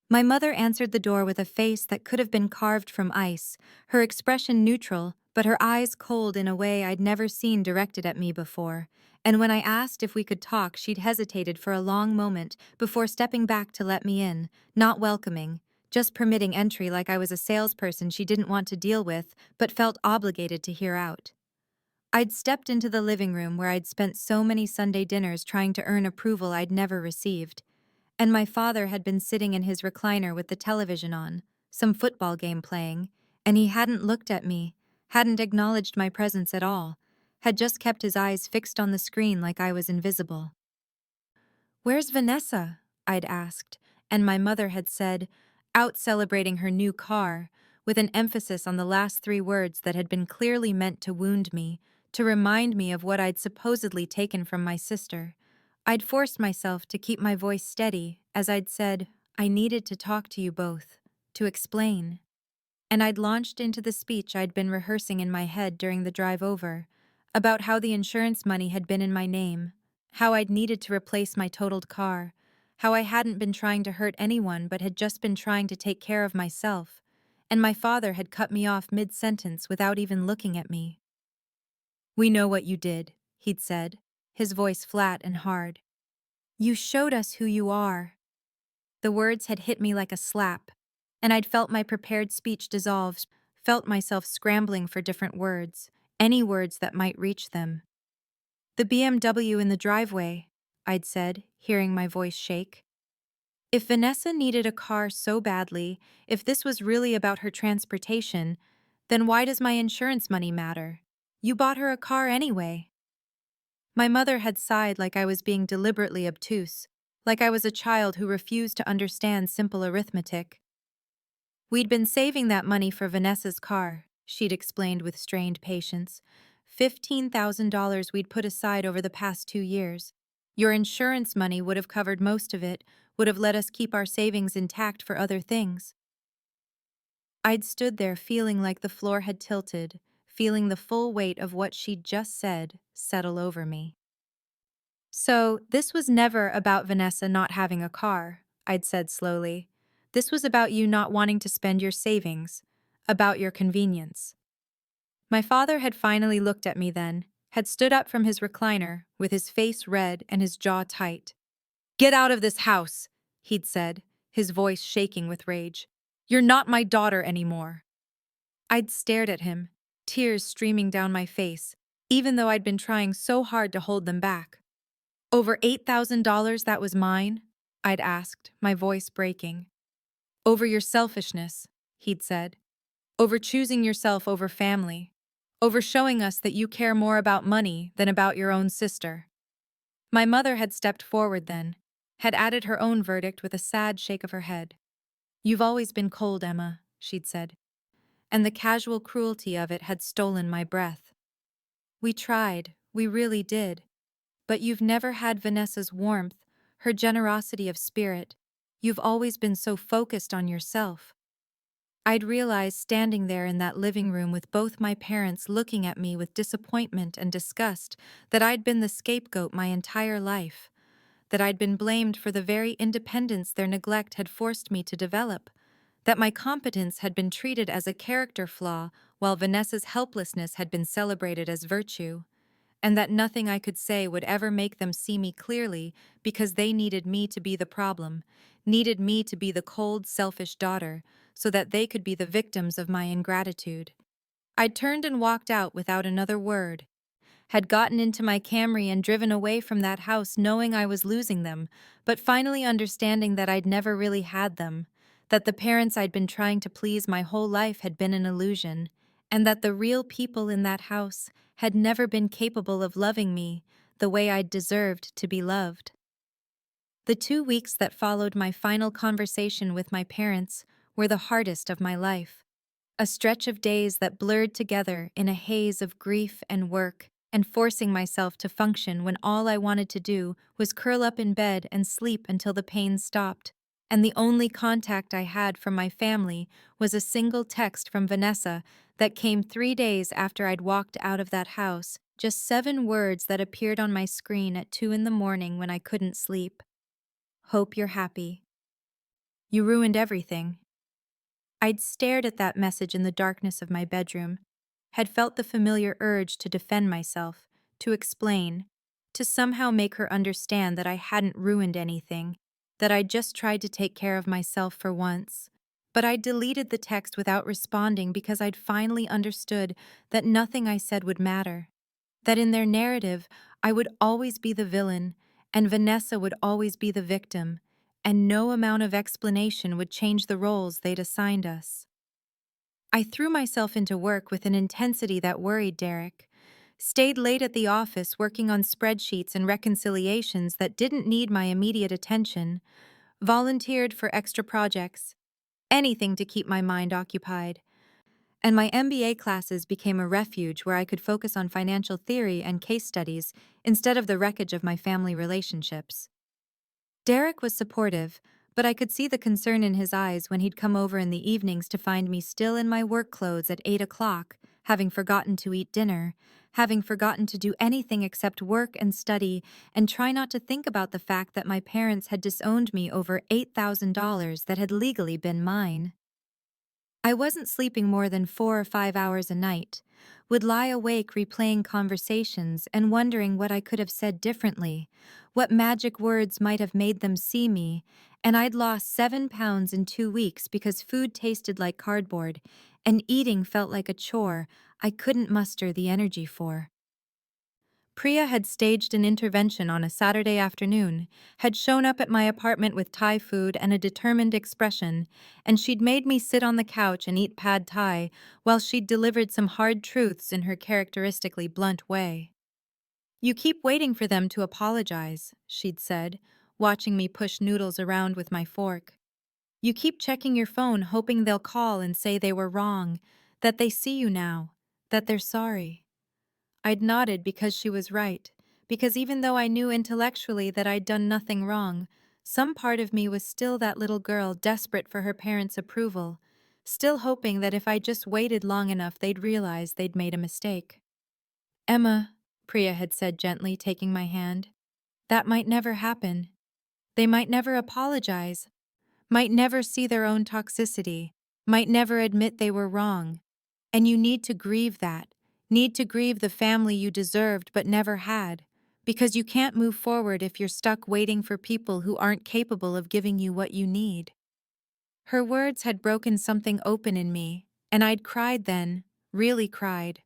My mother answered the door with a face that could have been carved from ice, her expression neutral, but her eyes cold in a way I'd never seen directed at me before. And when I asked if we could talk, she'd hesitated for a long moment before stepping back to let me in, not welcoming, just permitting entry like I was a salesperson she didn't want to deal with, but felt obligated to hear out. I'd stepped into the living room where I'd spent so many Sunday dinners trying to earn approval I'd never received. And my father had been sitting in his recliner with the television on, some football game playing, and he hadn't looked at me, hadn't acknowledged my presence at all, had just kept his eyes fixed on the screen like I was invisible. "Where's Vanessa?" I'd asked, and my mother had said, "Out celebrating her new car," with an emphasis on the last three words that had been clearly meant to wound me, to remind me of what I'd supposedly taken from my sister. I'd forced myself to keep my voice steady as I'd said, "I needed to talk to you both, to explain." And I'd launched into the speech I'd been rehearsing in my head during the drive over, about how the insurance money had been in my name, how I'd needed to replace my totaled car, how I hadn't been trying to hurt anyone but had just been trying to take care of myself, and my father had cut me off mid-sentence without even looking at me. "We know what you did," he'd said, his voice flat and hard. "You showed us who you are." The words had hit me like a slap, and I'd felt my prepared speech dissolve, felt myself scrambling for different words, any words that might reach them. "The BMW in the driveway," I'd said, hearing my voice shake. If Vanessa needed a car so badly, if this was really about her transportation, then why does my insurance money matter? You bought her a car anyway. My mother had sighed like I was being deliberately obtuse, like I was a child who refused to understand simple arithmetic. "We'd been saving that money for Vanessa's car," she'd explained with strained patience. $15,000 we'd put aside over the past 2 years. Your insurance money would have covered most of it, would have let us keep our savings intact for other things. I'd stood there feeling like the floor had tilted, feeling the full weight of what she'd just said settle over me. "So, this was never about Vanessa not having a car," I'd said slowly. "This was about you not wanting to spend your savings, about your convenience." My father had finally looked at me then, had stood up from his recliner, with his face red and his jaw tight. "Get out of this house," he'd said, his voice shaking with rage. "You're not my daughter anymore." I'd stared at him, tears streaming down my face, even though I'd been trying so hard to hold them back. "Over $8,000 that was mine?" I'd asked, my voice breaking. "Over your selfishness," he'd said. "Over choosing yourself over family. Over showing us that you care more about money than about your own sister." My mother had stepped forward then, had added her own verdict with a sad shake of her head. "You've always been cold, Emma," she'd said, and the casual cruelty of it had stolen my breath. "We tried, we really did. But you've never had Vanessa's warmth, her generosity of spirit. You've always been so focused on yourself." I'd realized standing there in that living room with both my parents looking at me with disappointment and disgust that I'd been the scapegoat my entire life, that I'd been blamed for the very independence their neglect had forced me to develop, that my competence had been treated as a character flaw while Vanessa's helplessness had been celebrated as virtue, and that nothing I could say would ever make them see me clearly because they needed me to be the problem, needed me to be the cold, selfish daughter, so that they could be the victims of my ingratitude. I'd turned and walked out without another word, had gotten into my Camry and driven away from that house knowing I was losing them, but finally understanding that I'd never really had them, that the parents I'd been trying to please my whole life had been an illusion, and that the real people in that house had never been capable of loving me the way I'd deserved to be loved. The 2 weeks that followed my final conversation with my parents were the hardest of my life. A stretch of days that blurred together in a haze of grief and work, and forcing myself to function when all I wanted to do was curl up in bed and sleep until the pain stopped. And the only contact I had from my family was a single text from Vanessa that came 3 days after I'd walked out of that house, just 7 words that appeared on my screen at 2 in the morning when I couldn't sleep. Hope you're happy. You ruined everything. I'd stared at that message in the darkness of my bedroom, had felt the familiar urge to defend myself, to explain, to somehow make her understand that I hadn't ruined anything, that I'd just tried to take care of myself for once. But I'd deleted the text without responding because I'd finally understood that nothing I said would matter, that in their narrative, I would always be the villain, and Vanessa would always be the victim, and no amount of explanation would change the roles they'd assigned us. I threw myself into work with an intensity that worried Derek, stayed late at the office working on spreadsheets and reconciliations that didn't need my immediate attention, volunteered for extra projects, anything to keep my mind occupied. And my MBA classes became a refuge where I could focus on financial theory and case studies instead of the wreckage of my family relationships. Derek was supportive, but I could see the concern in his eyes when he'd come over in the evenings to find me still in my work clothes at 8 o'clock, having forgotten to eat dinner, having forgotten to do anything except work and study, and try not to think about the fact that my parents had disowned me over $8,000 that had legally been mine. I wasn't sleeping more than 4 or 5 hours a night, would lie awake replaying conversations and wondering what I could have said differently, what magic words might have made them see me, and I'd lost 7 pounds in 2 weeks because food tasted like cardboard, and eating felt like a chore I couldn't muster the energy for. Priya had staged an intervention on a Saturday afternoon, had shown up at my apartment with Thai food and a determined expression, and she'd made me sit on the couch and eat pad Thai while she'd delivered some hard truths in her characteristically blunt way. "You keep waiting for them to apologize," she'd said, watching me push noodles around with my fork. "You keep checking your phone hoping they'll call and say they were wrong, that they see you now, that they're sorry." I'd nodded because she was right, because even though I knew intellectually that I'd done nothing wrong, some part of me was still that little girl desperate for her parents' approval, still hoping that if I just waited long enough they'd realize they'd made a mistake. "Emma," Priya had said gently, taking my hand, "that might never happen. They might never apologize, might never see their own toxicity, might never admit they were wrong. And you need to grieve that, need to grieve the family you deserved but never had, because you can't move forward if you're stuck waiting for people who aren't capable of giving you what you need." Her words had broken something open in me, and I'd cried then, really cried.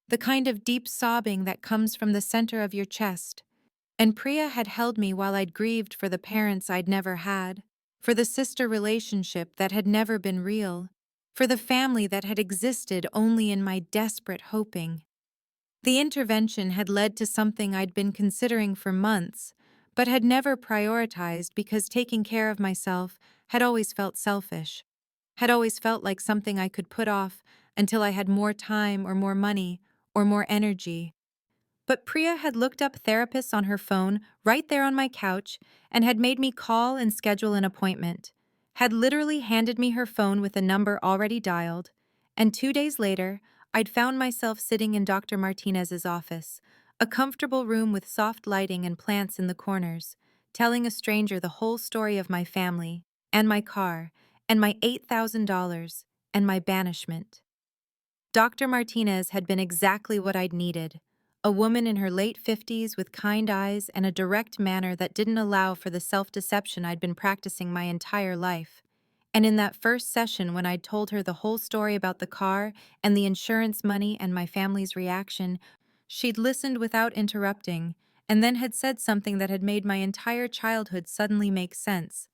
The kind of deep sobbing that comes from the center of your chest. And Priya had held me while I'd grieved for the parents I'd never had, for the sister relationship that had never been real, for the family that had existed only in my desperate hoping. The intervention had led to something I'd been considering for months, but had never prioritized because taking care of myself had always felt selfish, had always felt like something I could put off until I had more time or more money or more energy. But Priya had looked up therapists on her phone right there on my couch and had made me call and schedule an appointment, had literally handed me her phone with a number already dialed, and 2 days later, I'd found myself sitting in Dr. Martinez's office, a comfortable room with soft lighting and plants in the corners, telling a stranger the whole story of my family, and my car, and my $8,000, and my banishment. Dr. Martinez had been exactly what I'd needed. A woman in her late 50s with kind eyes and a direct manner that didn't allow for the self-deception I'd been practicing my entire life. And in that first session when I'd told her the whole story about the car and the insurance money and my family's reaction, she'd listened without interrupting and then had said something that had made my entire childhood suddenly make sense.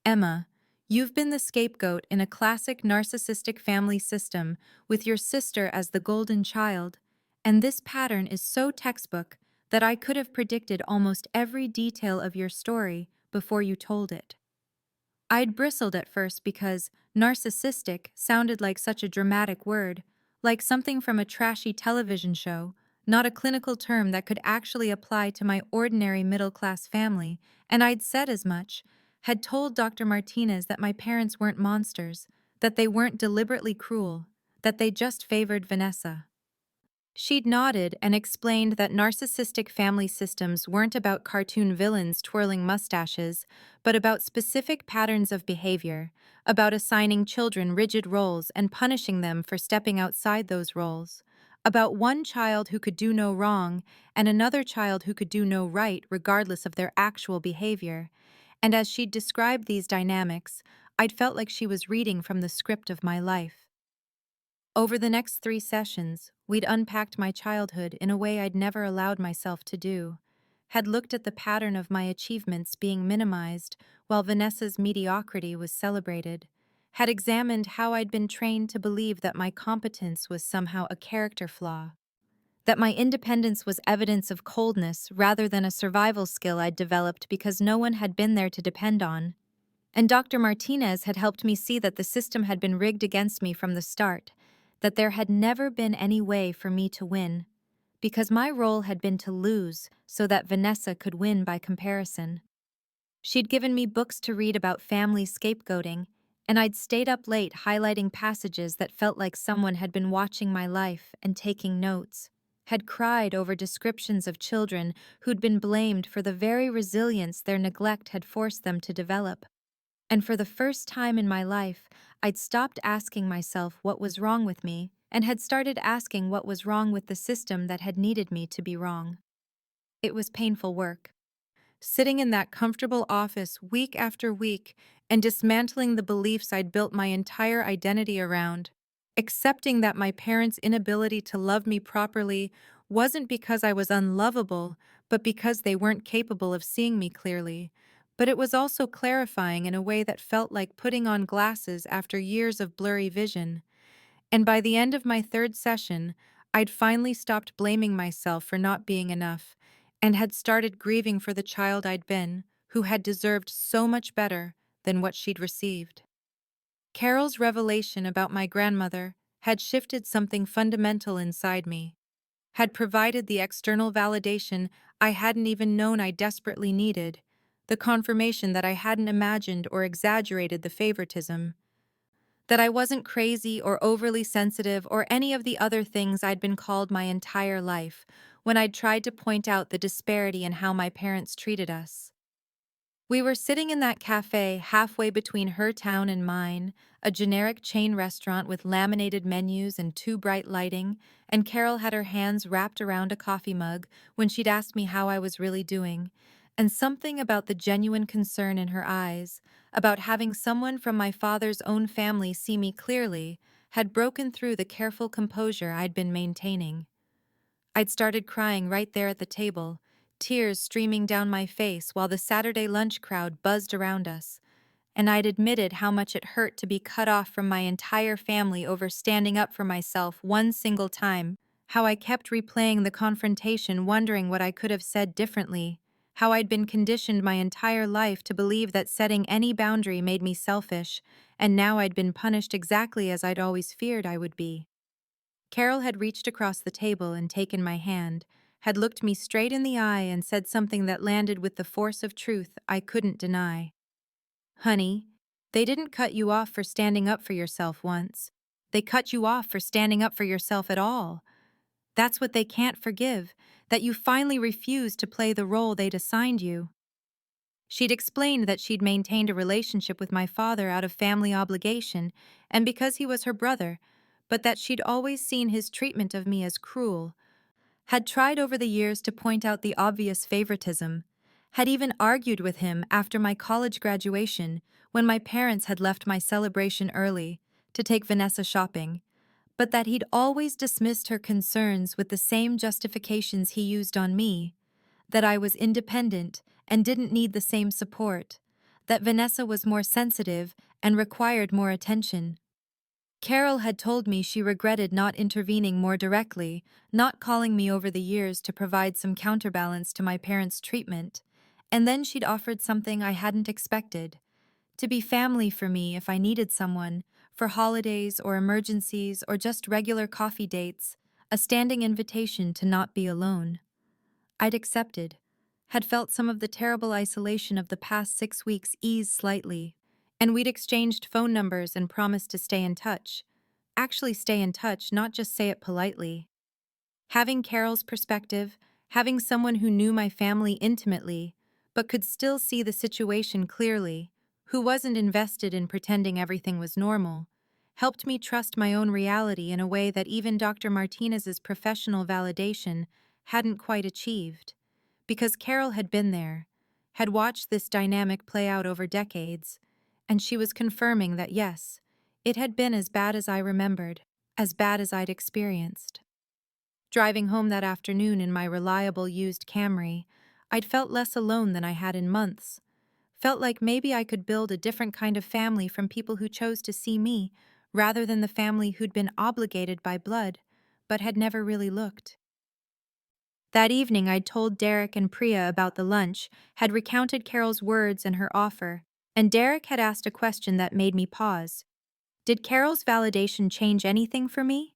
"Emma, You've been the scapegoat in a classic narcissistic family system, with your sister as the golden child, and this pattern is so textbook that I could have predicted almost every detail of your story before you told it. I'd bristled at first because narcissistic sounded like such a dramatic word, like something from a trashy television show, not a clinical term that could actually apply to my ordinary middle-class family, and I'd said as much, had told Dr. Martinez that my parents weren't monsters, that they weren't deliberately cruel, that they just favored Vanessa. She'd nodded and explained that narcissistic family systems weren't about cartoon villains twirling mustaches, but about specific patterns of behavior, about assigning children rigid roles and punishing them for stepping outside those roles, about one child who could do no wrong and another child who could do no right regardless of their actual behavior. And as she'd described these dynamics, I'd felt like she was reading from the script of my life. Over the next 3 sessions, we'd unpacked my childhood in a way I'd never allowed myself to do, had looked at the pattern of my achievements being minimized while Vanessa's mediocrity was celebrated, had examined how I'd been trained to believe that my competence was somehow a character flaw, that my independence was evidence of coldness rather than a survival skill I'd developed because no one had been there to depend on. And Dr. Martinez had helped me see that the system had been rigged against me from the start, that there had never been any way for me to win, because my role had been to lose so that Vanessa could win by comparison. She'd given me books to read about family scapegoating, and I'd stayed up late highlighting passages that felt like someone had been watching my life and taking notes, had cried over descriptions of children who'd been blamed for the very resilience their neglect had forced them to develop. And for the first time in my life, I'd stopped asking myself what was wrong with me and had started asking what was wrong with the system that had needed me to be wrong. It was painful work. Sitting in that comfortable office week after week and dismantling the beliefs I'd built my entire identity around, accepting that my parents' inability to love me properly wasn't because I was unlovable, but because they weren't capable of seeing me clearly. But it was also clarifying in a way that felt like putting on glasses after years of blurry vision. And by the end of my 3rd session, I'd finally stopped blaming myself for not being enough and had started grieving for the child I'd been, who had deserved so much better than what she'd received. Carol's revelation about my grandmother had shifted something fundamental inside me, had provided the external validation I hadn't even known I desperately needed, the confirmation that I hadn't imagined or exaggerated the favoritism, that I wasn't crazy or overly sensitive or any of the other things I'd been called my entire life when I'd tried to point out the disparity in how my parents treated us. We were sitting in that cafe halfway between her town and mine, a generic chain restaurant with laminated menus and too bright lighting, and Carol had her hands wrapped around a coffee mug when she'd asked me how I was really doing, and something about the genuine concern in her eyes, about having someone from my father's own family see me clearly, had broken through the careful composure I'd been maintaining. I'd started crying right there at the table, tears streaming down my face while the Saturday lunch crowd buzzed around us, and I'd admitted how much it hurt to be cut off from my entire family over standing up for myself one single time, how I kept replaying the confrontation wondering what I could have said differently, how I'd been conditioned my entire life to believe that setting any boundary made me selfish, and now I'd been punished exactly as I'd always feared I would be. Carol had reached across the table and taken my hand, had looked me straight in the eye and said something that landed with the force of truth I couldn't deny. Honey, they didn't cut you off for standing up for yourself once. They cut you off for standing up for yourself at all. That's what they can't forgive, that you finally refused to play the role they'd assigned you. She'd explained that she'd maintained a relationship with my father out of family obligation and because he was her brother, but that she'd always seen his treatment of me as cruel, had tried over the years to point out the obvious favoritism, had even argued with him after my college graduation when my parents had left my celebration early to take Vanessa shopping, but that he'd always dismissed her concerns with the same justifications he used on me, that I was independent and didn't need the same support, that Vanessa was more sensitive and required more attention. Carol had told me she regretted not intervening more directly, not calling me over the years to provide some counterbalance to my parents' treatment, and then she'd offered something I hadn't expected: to be family for me if I needed someone, for holidays or emergencies or just regular coffee dates, a standing invitation to not be alone. I'd accepted, had felt some of the terrible isolation of the past 6 weeks ease slightly, and we'd exchanged phone numbers and promised to stay in touch. Actually, stay in touch, not just say it politely. Having Carol's perspective, having someone who knew my family intimately, but could still see the situation clearly, who wasn't invested in pretending everything was normal, helped me trust my own reality in a way that even Dr. Martinez's professional validation hadn't quite achieved. Because Carol had been there, had watched this dynamic play out over decades, and she was confirming that yes, it had been as bad as I remembered, as bad as I'd experienced. Driving home that afternoon in my reliable used Camry, I'd felt less alone than I had in months. Felt like maybe I could build a different kind of family from people who chose to see me, rather than the family who'd been obligated by blood, but had never really looked. That evening I'd told Derek and Priya about the lunch, had recounted Carol's words and her offer, and Derek had asked a question that made me pause. Did Carol's validation change anything for me?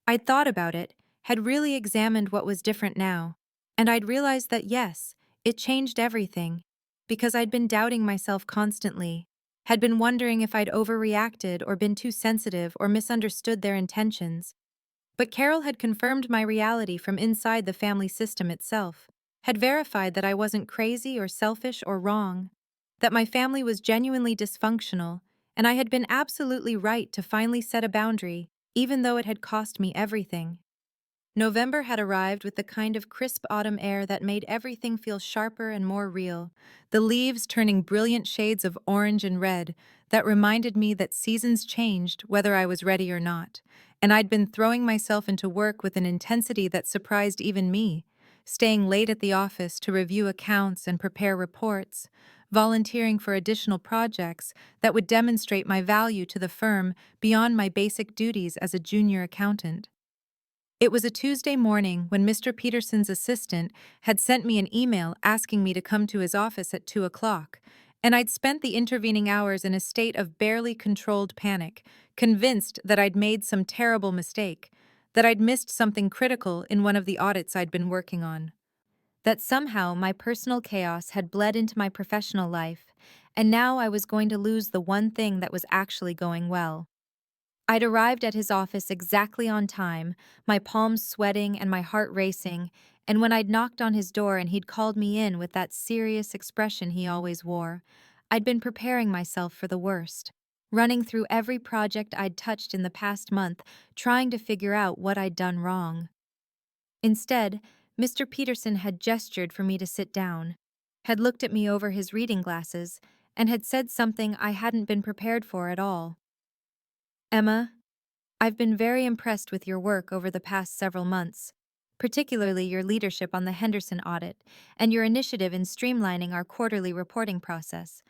I'd thought about it, had really examined what was different now, and I'd realized that yes, it changed everything, because I'd been doubting myself constantly, had been wondering if I'd overreacted or been too sensitive or misunderstood their intentions. But Carol had confirmed my reality from inside the family system itself, had verified that I wasn't crazy or selfish or wrong, that my family was genuinely dysfunctional, and I had been absolutely right to finally set a boundary, even though it had cost me everything. November had arrived with the kind of crisp autumn air that made everything feel sharper and more real, the leaves turning brilliant shades of orange and red that reminded me that seasons changed whether I was ready or not, and I'd been throwing myself into work with an intensity that surprised even me, staying late at the office to review accounts and prepare reports, volunteering for additional projects that would demonstrate my value to the firm beyond my basic duties as a junior accountant. It was a Tuesday morning when Mr. Peterson's assistant had sent me an email asking me to come to his office at 2 o'clock, and I'd spent the intervening hours in a state of barely controlled panic, convinced that I'd made some terrible mistake, that I'd missed something critical in one of the audits I'd been working on, that somehow my personal chaos had bled into my professional life, and now I was going to lose the one thing that was actually going well. I'd arrived at his office exactly on time, my palms sweating and my heart racing, and when I'd knocked on his door and he'd called me in with that serious expression he always wore, I'd been preparing myself for the worst, running through every project I'd touched in the past month, trying to figure out what I'd done wrong. Instead, Mr. Peterson had gestured for me to sit down, had looked at me over his reading glasses, and had said something I hadn't been prepared for at all. Emma, I've been very impressed with your work over the past several months, particularly your leadership on the Henderson audit and your initiative in streamlining our quarterly reporting process.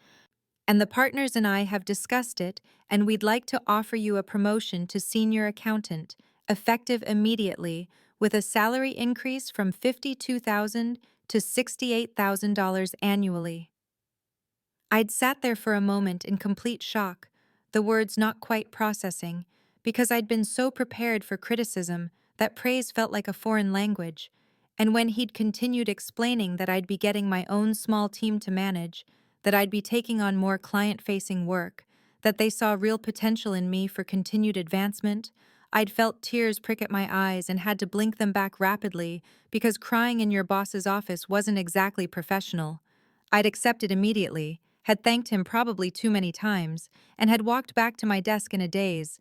And the partners and I have discussed it, and we'd like to offer you a promotion to senior accountant, effective immediately, with a salary increase from $52,000 to $68,000 annually. I'd sat there for a moment in complete shock, the words not quite processing, because I'd been so prepared for criticism that praise felt like a foreign language, and when he'd continued explaining that I'd be getting my own small team to manage, that I'd be taking on more client-facing work, that they saw real potential in me for continued advancement, I'd felt tears prick at my eyes and had to blink them back rapidly because crying in your boss's office wasn't exactly professional. I'd accepted immediately, had thanked him probably too many times, and had walked back to my desk in a daze,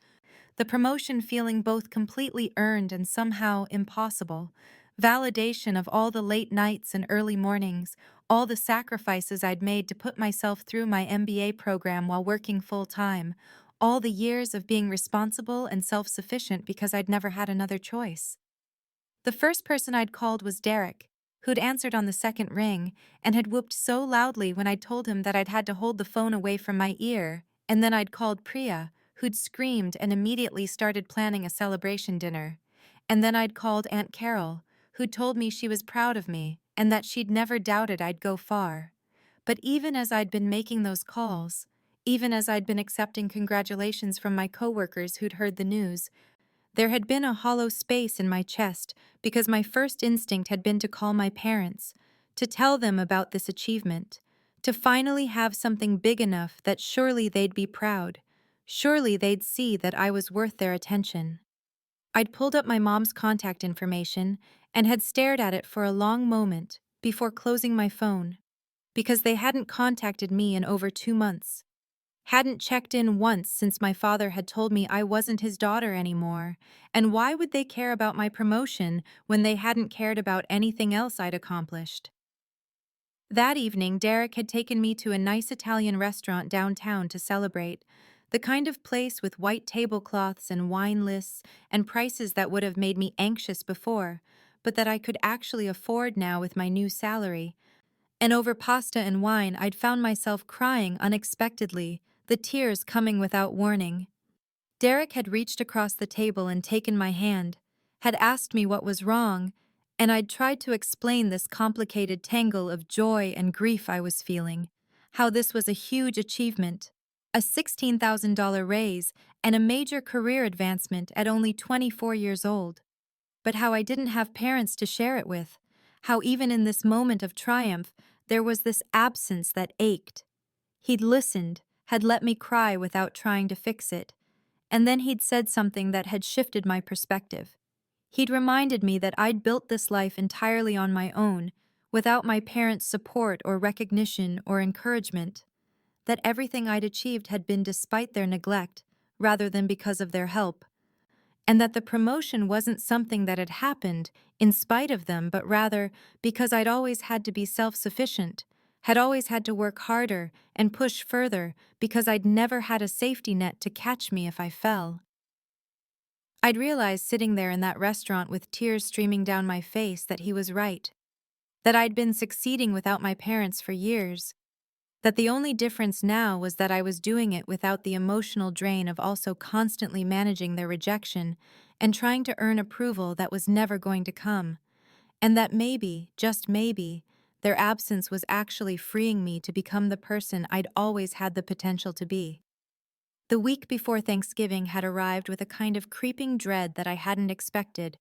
the promotion feeling both completely earned and somehow impossible. Validation of all the late nights and early mornings, all the sacrifices I'd made to put myself through my MBA program while working full-time, all the years of being responsible and self-sufficient because I'd never had another choice. The first person I'd called was Derek, who'd answered on the second ring and had whooped so loudly when I'd told him that I'd had to hold the phone away from my ear, and then I'd called Priya, who'd screamed and immediately started planning a celebration dinner. And then I'd called Aunt Carol, who'd told me she was proud of me and that she'd never doubted I'd go far. But even as I'd been making those calls, even as I'd been accepting congratulations from my coworkers who'd heard the news, there had been a hollow space in my chest because my first instinct had been to call my parents, to tell them about this achievement, to finally have something big enough that surely they'd be proud, surely they'd see that I was worth their attention. I'd pulled up my mom's contact information and had stared at it for a long moment before closing my phone, because they hadn't contacted me in over 2 months. Hadn't checked in once since my father had told me I wasn't his daughter anymore, and why would they care about my promotion when they hadn't cared about anything else I'd accomplished? That evening, Derek had taken me to a nice Italian restaurant downtown to celebrate, the kind of place with white tablecloths and wine lists and prices that would have made me anxious before, but that I could actually afford now with my new salary. And over pasta and wine, I'd found myself crying unexpectedly, the tears coming without warning. Derek had reached across the table and taken my hand, had asked me what was wrong, and I'd tried to explain this complicated tangle of joy and grief I was feeling, how this was a huge achievement, a $16,000 raise, and a major career advancement at only 24 years old, but how I didn't have parents to share it with, how even in this moment of triumph, there was this absence that ached. He'd listened, had let me cry without trying to fix it, and then he'd said something that had shifted my perspective. He'd reminded me that I'd built this life entirely on my own, without my parents' support or recognition or encouragement, that everything I'd achieved had been despite their neglect, rather than because of their help, and that the promotion wasn't something that had happened in spite of them, but rather because I'd always had to be self-sufficient, had always had to work harder and push further because I'd never had a safety net to catch me if I fell. I'd realized sitting there in that restaurant with tears streaming down my face that he was right, that I'd been succeeding without my parents for years, that the only difference now was that I was doing it without the emotional drain of also constantly managing their rejection and trying to earn approval that was never going to come, and that maybe, just maybe, their absence was actually freeing me to become the person I'd always had the potential to be. The week before Thanksgiving had arrived with a kind of creeping dread that I hadn't expected,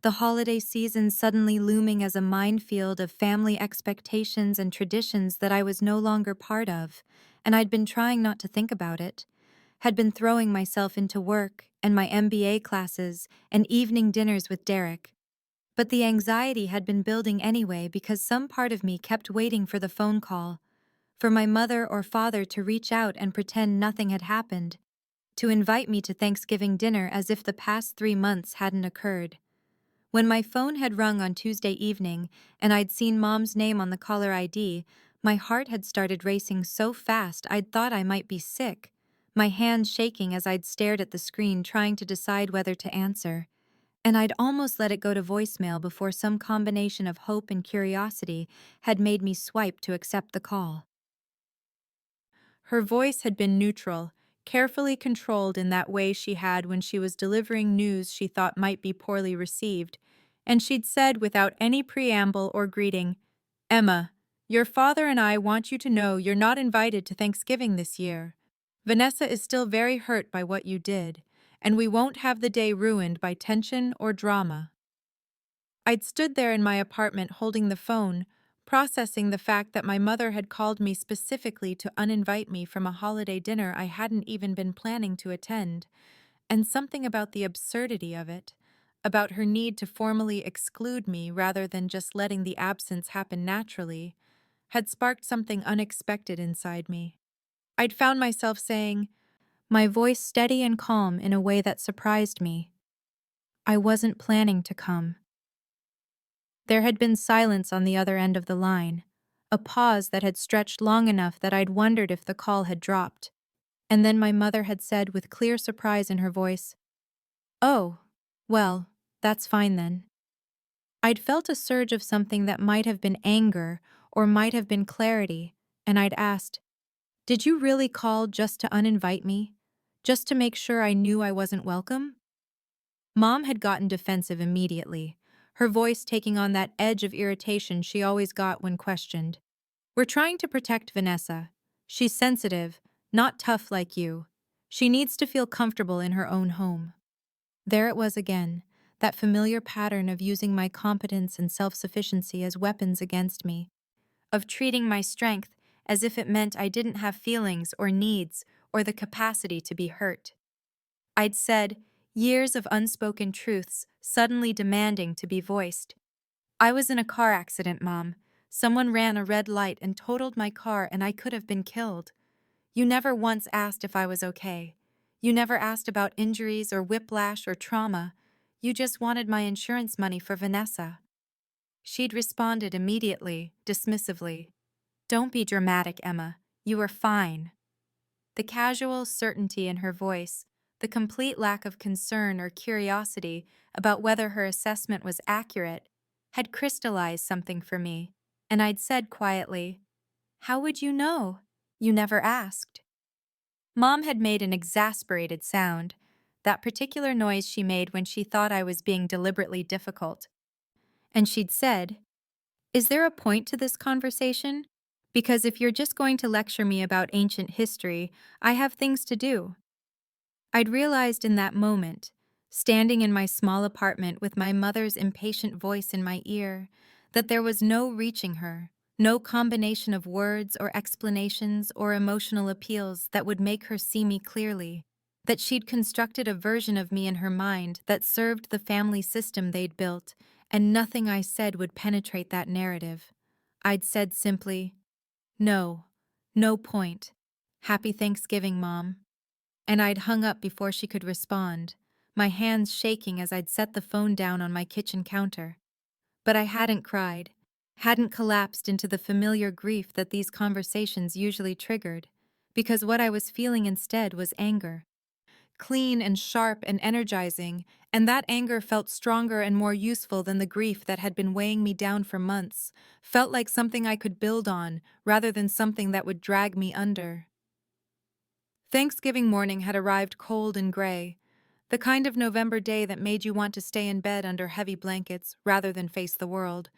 the holiday season suddenly looming as a minefield of family expectations and traditions that I was no longer part of, and I'd been trying not to think about it, had been throwing myself into work and my MBA classes and evening dinners with Derek. But the anxiety had been building anyway because some part of me kept waiting for the phone call, for my mother or father to reach out and pretend nothing had happened, to invite me to Thanksgiving dinner as if the past 3 months hadn't occurred. When my phone had rung on Tuesday evening and I'd seen Mom's name on the caller ID, my heart had started racing so fast I'd thought I might be sick, my hands shaking as I'd stared at the screen trying to decide whether to answer. And I'd almost let it go to voicemail before some combination of hope and curiosity had made me swipe to accept the call. Her voice had been neutral, carefully controlled in that way she had when she was delivering news she thought might be poorly received, and she'd said without any preamble or greeting, "Emma, your father and I want you to know you're not invited to Thanksgiving this year. Vanessa is still very hurt by what you did, and we won't have the day ruined by tension or drama." I'd stood there in my apartment holding the phone, processing the fact that my mother had called me specifically to uninvite me from a holiday dinner I hadn't even been planning to attend, and something about the absurdity of it, about her need to formally exclude me rather than just letting the absence happen naturally, had sparked something unexpected inside me. I'd found myself saying, my voice steady and calm in a way that surprised me, "I wasn't planning to come." There had been silence on the other end of the line, a pause that had stretched long enough that I'd wondered if the call had dropped. And then my mother had said with clear surprise in her voice, "Oh, well, that's fine then." I'd felt a surge of something that might have been anger or might have been clarity, and I'd asked, "Did you really call just to uninvite me? Just to make sure I knew I wasn't welcome?" Mom had gotten defensive immediately, her voice taking on that edge of irritation she always got when questioned. "We're trying to protect Vanessa. She's sensitive, not tough like you. She needs to feel comfortable in her own home." There it was again, that familiar pattern of using my competence and self-sufficiency as weapons against me, of treating my strength as if it meant I didn't have feelings or needs or the capacity to be hurt. I'd said, years of unspoken truths suddenly demanding to be voiced. "I was in a car accident, Mom. Someone ran a red light and totaled my car and I could have been killed. You never once asked if I was okay. You never asked about injuries or whiplash or trauma. You just wanted my insurance money for Vanessa." She'd responded immediately, dismissively. "Don't be dramatic, Emma. You are fine." The casual certainty in her voice, the complete lack of concern or curiosity about whether her assessment was accurate, had crystallized something for me, and I'd said quietly, "How would you know? You never asked." Mom had made an exasperated sound, that particular noise she made when she thought I was being deliberately difficult. And she'd said, "Is there a point to this conversation? Because if you're just going to lecture me about ancient history, I have things to do." I'd realized in that moment, standing in my small apartment with my mother's impatient voice in my ear, that there was no reaching her, no combination of words or explanations or emotional appeals that would make her see me clearly, that she'd constructed a version of me in her mind that served the family system they'd built, and nothing I said would penetrate that narrative. I'd said simply, "No, no point. Happy Thanksgiving, Mom." And I'd hung up before she could respond, my hands shaking as I'd set the phone down on my kitchen counter. But I hadn't cried, hadn't collapsed into the familiar grief that these conversations usually triggered, because what I was feeling instead was anger. Clean and sharp and energizing, and that anger felt stronger and more useful than the grief that had been weighing me down for months, felt like something I could build on rather than something that would drag me under. Thanksgiving morning had arrived cold and gray, the kind of November day that made you want to stay in bed under heavy blankets rather than face the world.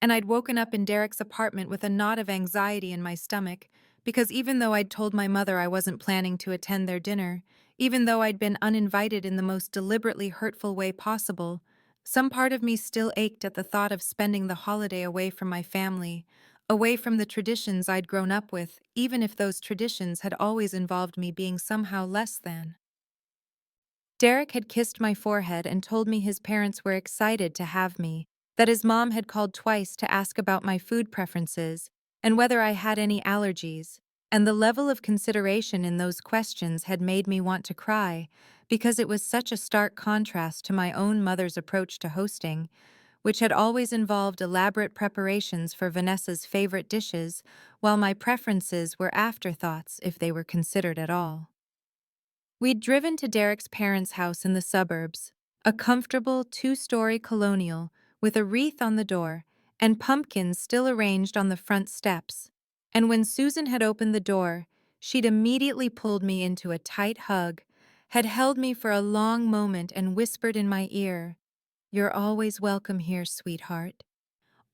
And I'd woken up in Derek's apartment with a knot of anxiety in my stomach, because even though I'd told my mother I wasn't planning to attend their dinner, even though I'd been uninvited in the most deliberately hurtful way possible, some part of me still ached at the thought of spending the holiday away from my family, away from the traditions I'd grown up with, even if those traditions had always involved me being somehow less than. Derek had kissed my forehead and told me his parents were excited to have me, that his mom had called twice to ask about my food preferences and whether I had any allergies, and the level of consideration in those questions had made me want to cry because it was such a stark contrast to my own mother's approach to hosting, which had always involved elaborate preparations for Vanessa's favorite dishes, while my preferences were afterthoughts if they were considered at all. We'd driven to Derek's parents' house in the suburbs, a comfortable two-story colonial with a wreath on the door and pumpkins still arranged on the front steps. And when Susan had opened the door, she'd immediately pulled me into a tight hug, had held me for a long moment and whispered in my ear, "You're always welcome here, sweetheart."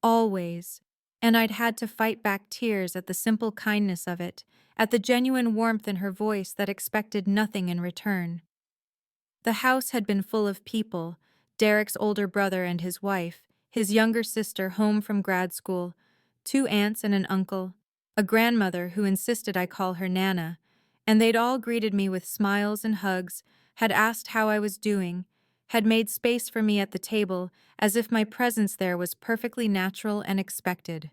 Always. And I'd had to fight back tears at the simple kindness of it, at the genuine warmth in her voice that expected nothing in return. The house had been full of people, Derek's older brother and his wife, his younger sister home from grad school, two aunts and an uncle, a grandmother who insisted I call her Nana, and they'd all greeted me with smiles and hugs, had asked how I was doing, had made space for me at the table as if my presence there was perfectly natural and expected.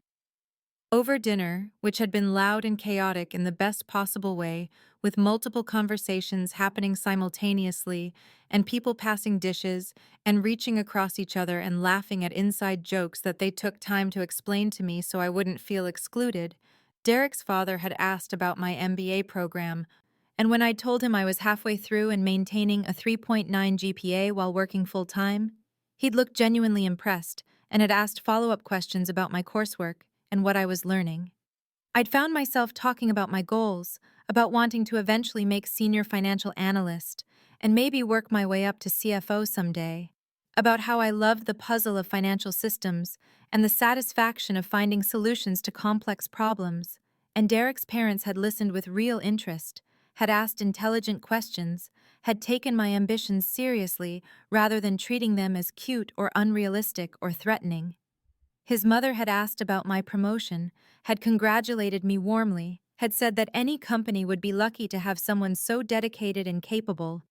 Over dinner, which had been loud and chaotic in the best possible way, with multiple conversations happening simultaneously, and people passing dishes and reaching across each other and laughing at inside jokes that they took time to explain to me so I wouldn't feel excluded, Derek's father had asked about my MBA program, and when I told him I was halfway through and maintaining a 3.9 GPA while working full-time, he'd looked genuinely impressed and had asked follow-up questions about my coursework and what I was learning. I'd found myself talking about my goals, about wanting to eventually make senior financial analyst, and maybe work my way up to CFO someday, about how I loved the puzzle of financial systems and the satisfaction of finding solutions to complex problems. And Derek's parents had listened with real interest, had asked intelligent questions, had taken my ambitions seriously rather than treating them as cute or unrealistic or threatening. His mother had asked about my promotion, had congratulated me warmly, had said that any company would be lucky to have someone so dedicated and capable.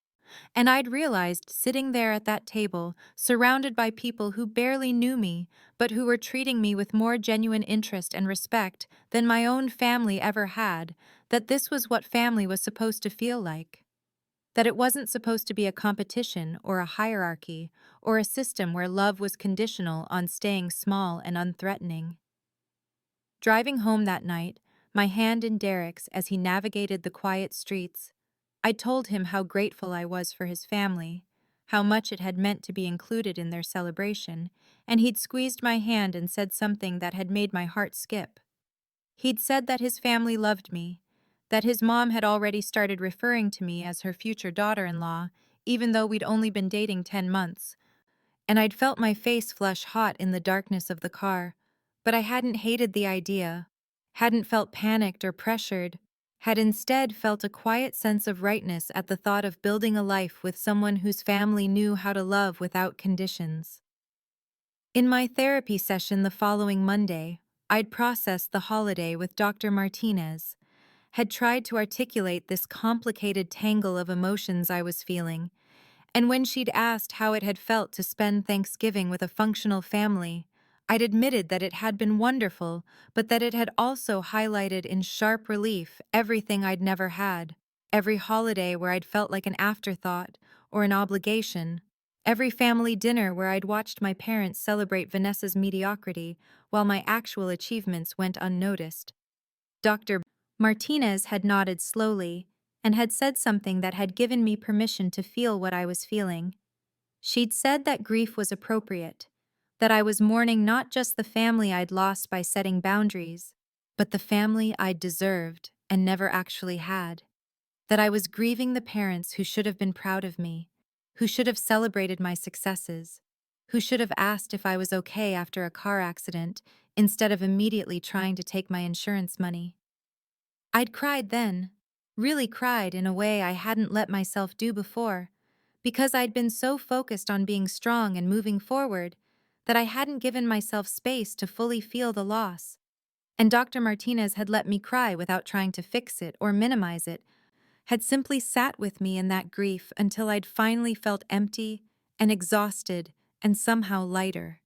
And I'd realized, sitting there at that table, surrounded by people who barely knew me, but who were treating me with more genuine interest and respect than my own family ever had, that this was what family was supposed to feel like. That it wasn't supposed to be a competition or a hierarchy or a system where love was conditional on staying small and unthreatening. Driving home that night, my hand in Derek's as he navigated the quiet streets, I told him how grateful I was for his family, how much it had meant to be included in their celebration, and he'd squeezed my hand and said something that had made my heart skip. He'd said that his family loved me, that his mom had already started referring to me as her future daughter-in-law, even though we'd only been dating 10 months, and I'd felt my face flush hot in the darkness of the car, but I hadn't hated the idea, hadn't felt panicked or pressured, had instead felt a quiet sense of rightness at the thought of building a life with someone whose family knew how to love without conditions. In my therapy session the following Monday, I'd processed the holiday with Dr. Martinez, had tried to articulate this complicated tangle of emotions I was feeling, and when she'd asked how it had felt to spend Thanksgiving with a functional family, I'd admitted that it had been wonderful, but that it had also highlighted in sharp relief everything I'd never had, every holiday where I'd felt like an afterthought or an obligation, every family dinner where I'd watched my parents celebrate Vanessa's mediocrity while my actual achievements went unnoticed. Dr. Martinez had nodded slowly and had said something that had given me permission to feel what I was feeling. She'd said that grief was appropriate, that I was mourning not just the family I'd lost by setting boundaries, but the family I'd deserved and never actually had, that I was grieving the parents who should have been proud of me, who should have celebrated my successes, who should have asked if I was okay after a car accident instead of immediately trying to take my insurance money. I'd cried then, really cried in a way I hadn't let myself do before, because I'd been so focused on being strong and moving forward that I hadn't given myself space to fully feel the loss. And Dr. Martinez had let me cry without trying to fix it or minimize it, had simply sat with me in that grief until I'd finally felt empty and exhausted and somehow lighter.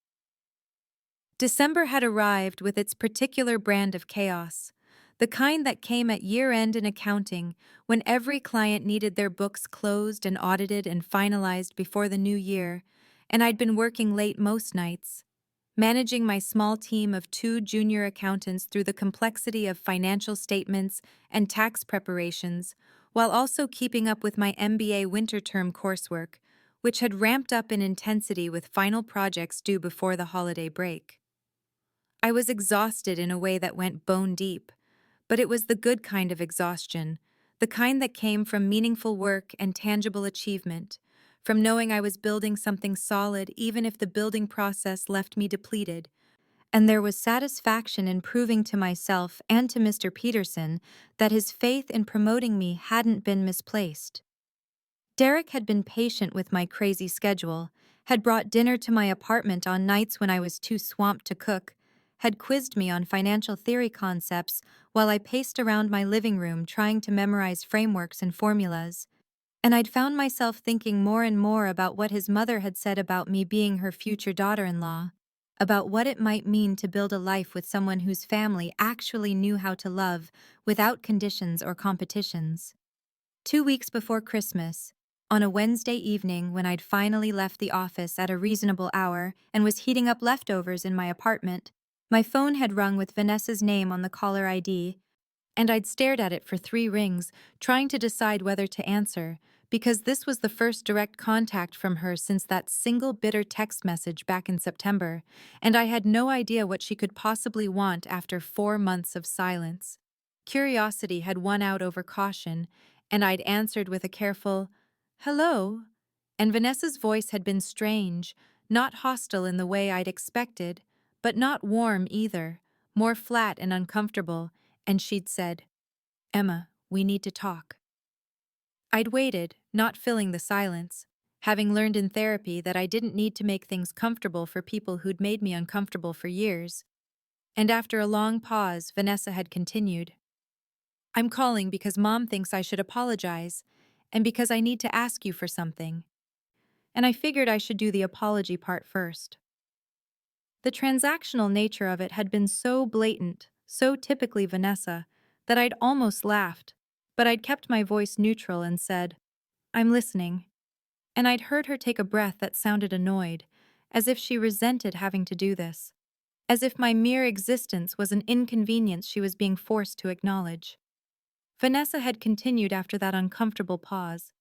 December had arrived with its particular brand of chaos, the kind that came at year-end in accounting when every client needed their books closed and audited and finalized before the new year, and I'd been working late most nights, managing my small team of 2 junior accountants through the complexity of financial statements and tax preparations, while also keeping up with my MBA winter term coursework, which had ramped up in intensity with final projects due before the holiday break. I was exhausted in a way that went bone deep, but it was the good kind of exhaustion, the kind that came from meaningful work and tangible achievement, from knowing I was building something solid even if the building process left me depleted, and there was satisfaction in proving to myself and to Mr. Peterson that his faith in promoting me hadn't been misplaced. Derek had been patient with my crazy schedule, had brought dinner to my apartment on nights when I was too swamped to cook, had quizzed me on financial theory concepts while I paced around my living room trying to memorize frameworks and formulas, and I'd found myself thinking more and more about what his mother had said about me being her future daughter-in-law, about what it might mean to build a life with someone whose family actually knew how to love without conditions or competitions. 2 weeks before Christmas, on a Wednesday evening when I'd finally left the office at a reasonable hour and was heating up leftovers in my apartment, my phone had rung with Vanessa's name on the caller ID, and I'd stared at it for 3 rings, trying to decide whether to answer, because this was the first direct contact from her since that single bitter text message back in September, and I had no idea what she could possibly want after 4 months of silence. Curiosity had won out over caution, and I'd answered with a careful, "Hello," and Vanessa's voice had been strange, not hostile in the way I'd expected, but not warm either, more flat and uncomfortable, and she'd said, "Emma, we need to talk." I'd waited, not filling the silence, having learned in therapy that I didn't need to make things comfortable for people who'd made me uncomfortable for years. And after a long pause, Vanessa had continued, "I'm calling because Mom thinks I should apologize, and because I need to ask you for something. And I figured I should do the apology part first." The transactional nature of it had been so blatant, so typically Vanessa, that I'd almost laughed, but I'd kept my voice neutral and said, "I'm listening." And I'd heard her take a breath that sounded annoyed, as if she resented having to do this, as if my mere existence was an inconvenience she was being forced to acknowledge. Vanessa had continued after that uncomfortable pause,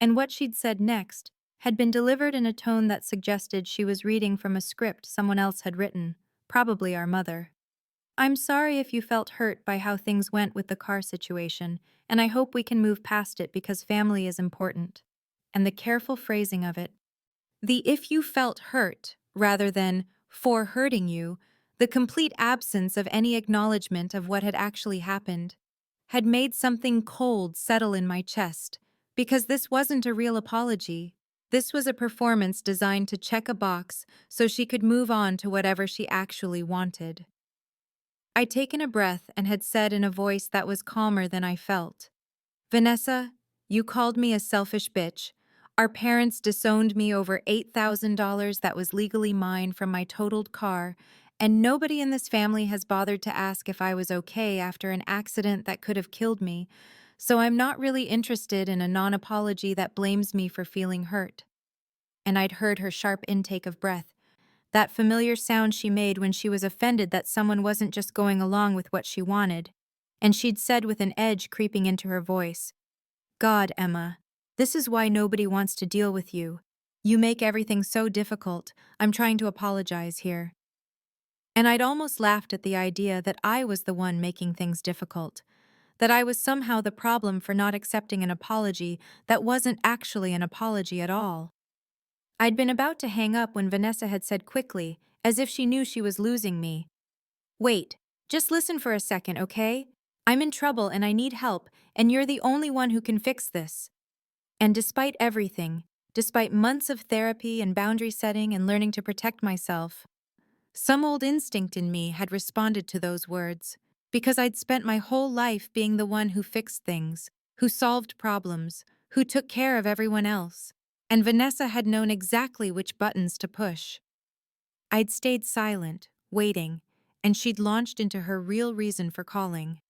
and what she'd said next had been delivered in a tone that suggested she was reading from a script someone else had written, probably our mother. "I'm sorry if you felt hurt by how things went with the car situation, and I hope we can move past it because family is important." And the careful phrasing of it, the "if you felt hurt" rather than "for hurting you," the complete absence of any acknowledgement of what had actually happened, had made something cold settle in my chest, because this wasn't a real apology. This was a performance designed to check a box so she could move on to whatever she actually wanted. I'd taken a breath and had said in a voice that was calmer than I felt, "Vanessa, you called me a selfish bitch. Our parents disowned me over $8,000 that was legally mine from my totaled car, and nobody in this family has bothered to ask if I was okay after an accident that could have killed me, so I'm not really interested in a non-apology that blames me for feeling hurt." And I'd heard her sharp intake of breath, that familiar sound she made when she was offended that someone wasn't just going along with what she wanted, and she'd said with an edge creeping into her voice, "God, Emma, this is why nobody wants to deal with you. You make everything so difficult. I'm trying to apologize here." And I'd almost laughed at the idea that I was the one making things difficult, that I was somehow the problem for not accepting an apology that wasn't actually an apology at all. I'd been about to hang up when Vanessa had said quickly, as if she knew she was losing me, "Wait, just listen for a second, okay? I'm in trouble and I need help, and you're the only one who can fix this." And despite everything, despite months of therapy and boundary setting and learning to protect myself, some old instinct in me had responded to those words, because I'd spent my whole life being the one who fixed things, who solved problems, who took care of everyone else, and Vanessa had known exactly which buttons to push. I'd stayed silent, waiting, and she'd launched into her real reason for calling.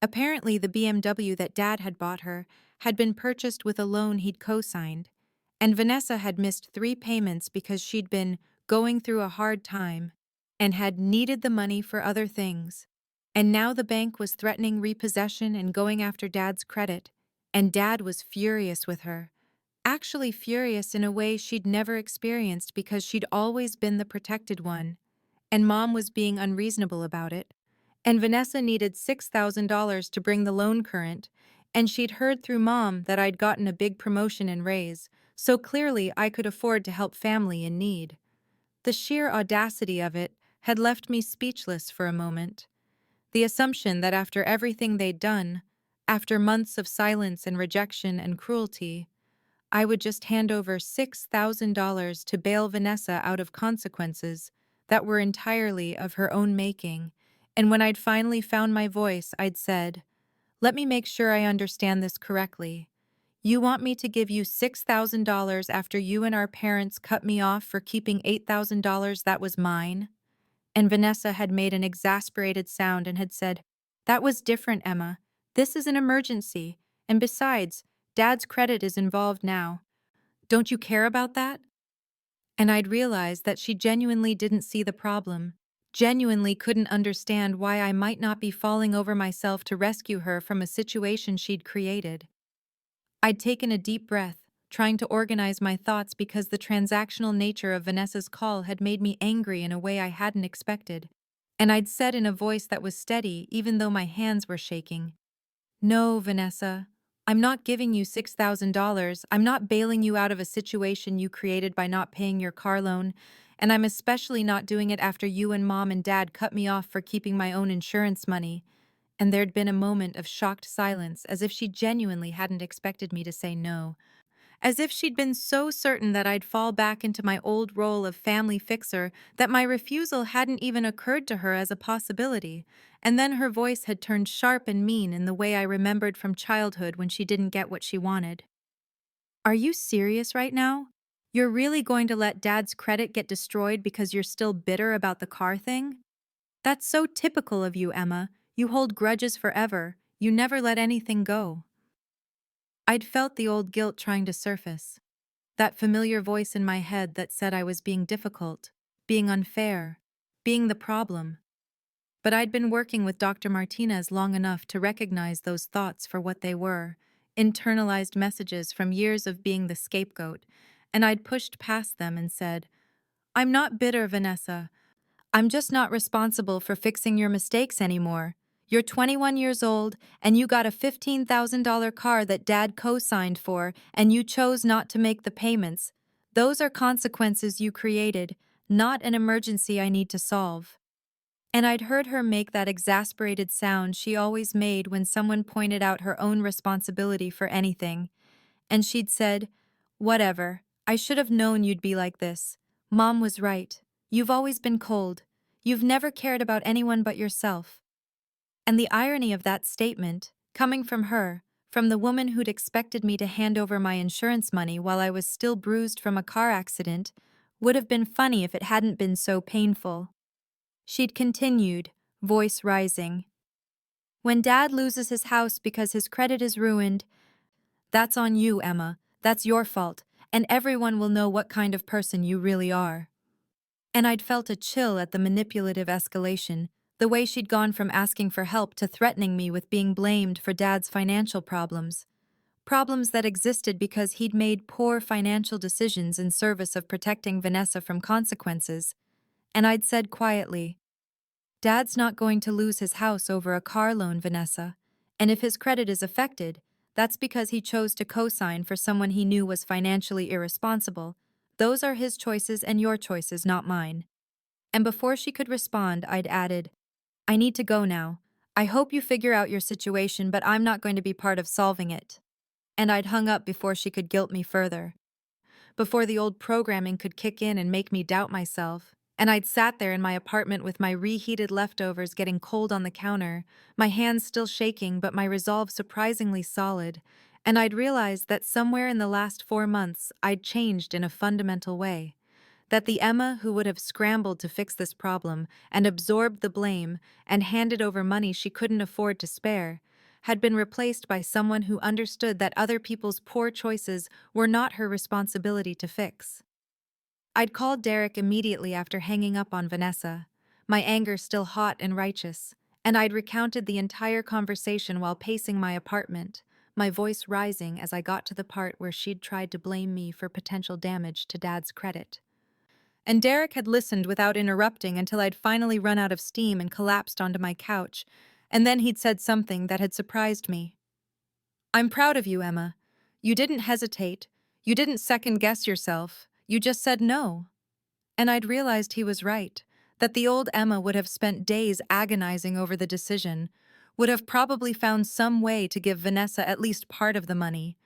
Apparently, the BMW that Dad had bought her had been purchased with a loan he'd co-signed, and Vanessa had missed 3 payments because she'd been going through a hard time and had needed the money for other things. And now the bank was threatening repossession and going after Dad's credit, and Dad was furious with her. Actually furious in a way she'd never experienced because she'd always been the protected one, and Mom was being unreasonable about it. And Vanessa needed $6,000 to bring the loan current, and she'd heard through Mom that I'd gotten a big promotion and raise, so clearly I could afford to help family in need. The sheer audacity of it had left me speechless for a moment. The assumption that after everything they'd done, after months of silence and rejection and cruelty, I would just hand over $6,000 to bail Vanessa out of consequences that were entirely of her own making, and when I'd finally found my voice, I'd said, "Let me make sure I understand this correctly. You want me to give you $6,000 after you and our parents cut me off for keeping $8,000 that was mine?" And Vanessa had made an exasperated sound and had said, "That was different, Emma. This is an emergency, and besides, Dad's credit is involved now. Don't you care about that?" And I'd realized that she genuinely didn't see the problem, genuinely couldn't understand why I might not be falling over myself to rescue her from a situation she'd created. I'd taken a deep breath, trying to organize my thoughts because the transactional nature of Vanessa's call had made me angry in a way I hadn't expected. And I'd said in a voice that was steady even though my hands were shaking, "No, Vanessa. I'm not giving you $6,000. I'm not bailing you out of a situation you created by not paying your car loan, and I'm especially not doing it after you and Mom and Dad cut me off for keeping my own insurance money." And there'd been a moment of shocked silence, as if she genuinely hadn't expected me to say no. As if she'd been so certain that I'd fall back into my old role of family fixer that my refusal hadn't even occurred to her as a possibility. And then her voice had turned sharp and mean in the way I remembered from childhood when she didn't get what she wanted. "Are you serious right now? You're really going to let Dad's credit get destroyed because you're still bitter about the car thing? That's so typical of you, Emma. You hold grudges forever. You never let anything go." I'd felt the old guilt trying to surface. That familiar voice in my head that said I was being difficult, being unfair, being the problem. But I'd been working with Dr. Martinez long enough to recognize those thoughts for what they were, internalized messages from years of being the scapegoat, and I'd pushed past them and said, "I'm not bitter, Vanessa. I'm just not responsible for fixing your mistakes anymore. You're 21 years old, and you got a $15,000 car that Dad co-signed for, and you chose not to make the payments. Those are consequences you created, not an emergency I need to solve." And I'd heard her make that exasperated sound she always made when someone pointed out her own responsibility for anything. And she'd said, "Whatever, I should have known you'd be like this. Mom was right. You've always been cold. You've never cared about anyone but yourself." And the irony of that statement, coming from her, from the woman who'd expected me to hand over my insurance money while I was still bruised from a car accident, would have been funny if it hadn't been so painful. She'd continued, voice rising. "When Dad loses his house because his credit is ruined, that's on you, Emma. That's your fault, and everyone will know what kind of person you really are." And I'd felt a chill at the manipulative escalation, the way she'd gone from asking for help to threatening me with being blamed for Dad's financial problems. Problems that existed because he'd made poor financial decisions in service of protecting Vanessa from consequences. And I'd said quietly, "Dad's not going to lose his house over a car loan, Vanessa. And if his credit is affected, that's because he chose to co-sign for someone he knew was financially irresponsible. Those are his choices and your choices, not mine." And before she could respond, I'd added, "I need to go now. I hope you figure out your situation, but I'm not going to be part of solving it." And I'd hung up before she could guilt me further, before the old programming could kick in and make me doubt myself. And I'd sat there in my apartment with my reheated leftovers getting cold on the counter, my hands still shaking but my resolve surprisingly solid, and I'd realized that somewhere in the last 4 months I'd changed in a fundamental way. That the Emma who would have scrambled to fix this problem and absorbed the blame and handed over money she couldn't afford to spare had been replaced by someone who understood that other people's poor choices were not her responsibility to fix. I'd called Derek immediately after hanging up on Vanessa, my anger still hot and righteous, and I'd recounted the entire conversation while pacing my apartment, my voice rising as I got to the part where she'd tried to blame me for potential damage to Dad's credit. And Derek had listened without interrupting until I'd finally run out of steam and collapsed onto my couch, and then he'd said something that had surprised me. "I'm proud of you, Emma. You didn't hesitate. You didn't second-guess yourself. You just said no." And I'd realized he was right, that the old Emma would have spent days agonizing over the decision, would have probably found some way to give Vanessa at least part of the money,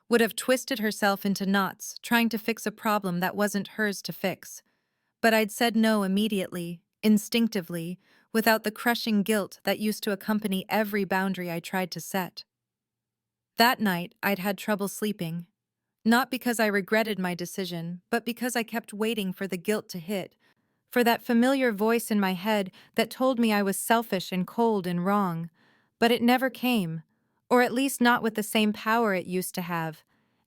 would have twisted herself into knots trying to fix a problem that wasn't hers to fix. But I'd said no immediately, instinctively, without the crushing guilt that used to accompany every boundary I tried to set. That night, I'd had trouble sleeping. Not because I regretted my decision, but because I kept waiting for the guilt to hit, for that familiar voice in my head that told me I was selfish and cold and wrong. But it never came, or at least not with the same power it used to have.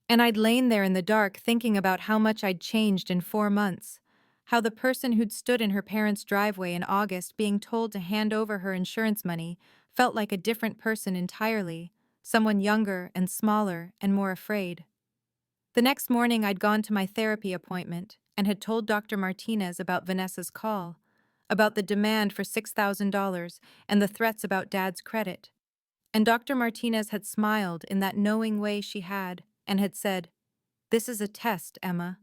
And I'd lain there in the dark thinking about how much I'd changed in 4 months. How the person who'd stood in her parents' driveway in August being told to hand over her insurance money felt like a different person entirely, someone younger and smaller and more afraid. The next morning, I'd gone to my therapy appointment and had told Dr. Martinez about Vanessa's call, about the demand for $6,000 and the threats about Dad's credit. And Dr. Martinez had smiled in that knowing way she had and had said, "This is a test, Emma.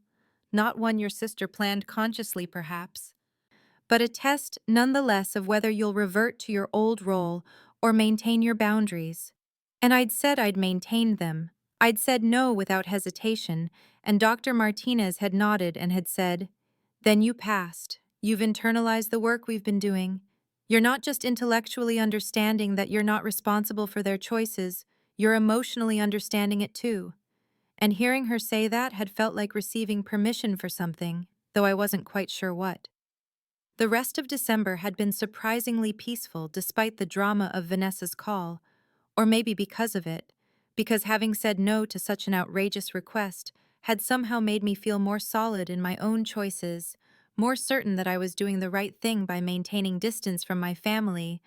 Not one your sister planned consciously, perhaps, but a test nonetheless of whether you'll revert to your old role or maintain your boundaries." And I'd said I'd maintained them. I'd said no without hesitation, and Dr. Martinez had nodded and had said, "Then you passed. You've internalized the work we've been doing. You're not just intellectually understanding that you're not responsible for their choices, you're emotionally understanding it too." And hearing her say that had felt like receiving permission for something, though I wasn't quite sure what. The rest of December had been surprisingly peaceful despite the drama of Vanessa's call, or maybe because of it, because having said no to such an outrageous request had somehow made me feel more solid in my own choices, more certain that I was doing the right thing by maintaining distance from my family,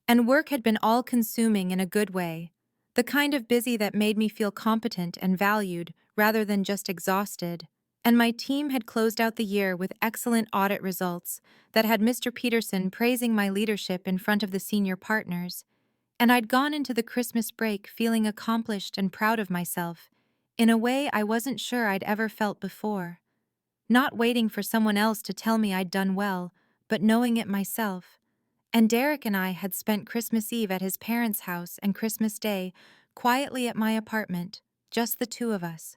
and work had been all-consuming in a good way, the kind of busy that made me feel competent and valued rather than just exhausted. And my team had closed out the year with excellent audit results that had Mr. Peterson praising my leadership in front of the senior partners. And I'd gone into the Christmas break feeling accomplished and proud of myself, in a way I wasn't sure I'd ever felt before. Not waiting for someone else to tell me I'd done well, but knowing it myself. And Derek and I had spent Christmas Eve at his parents' house and Christmas Day quietly at my apartment, just the two of us,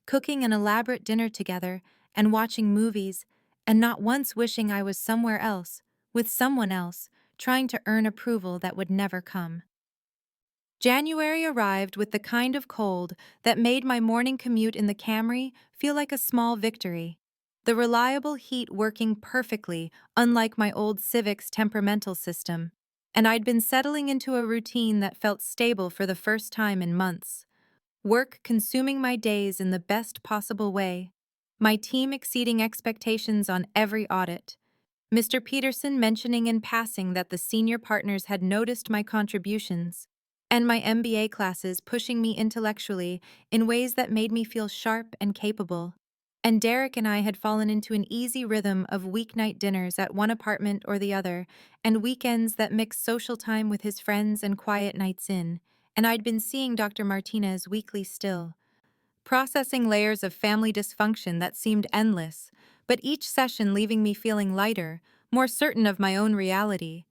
cooking an elaborate dinner together and watching movies, and not once wishing I was somewhere else, with someone else, trying to earn approval that would never come. January arrived with the kind of cold that made my morning commute in the Camry feel like a small victory. The reliable heat working perfectly, unlike my old Civic's temperamental system. And I'd been settling into a routine that felt stable for the first time in months. Work consuming my days in the best possible way. My team exceeding expectations on every audit. Mr. Peterson mentioning in passing that the senior partners had noticed my contributions, and my MBA classes pushing me intellectually in ways that made me feel sharp and capable. And Derek and I had fallen into an easy rhythm of weeknight dinners at one apartment or the other, and weekends that mixed social time with his friends and quiet nights in, and I'd been seeing Dr. Martinez weekly still, processing layers of family dysfunction that seemed endless, but each session leaving me feeling lighter, more certain of my own reality.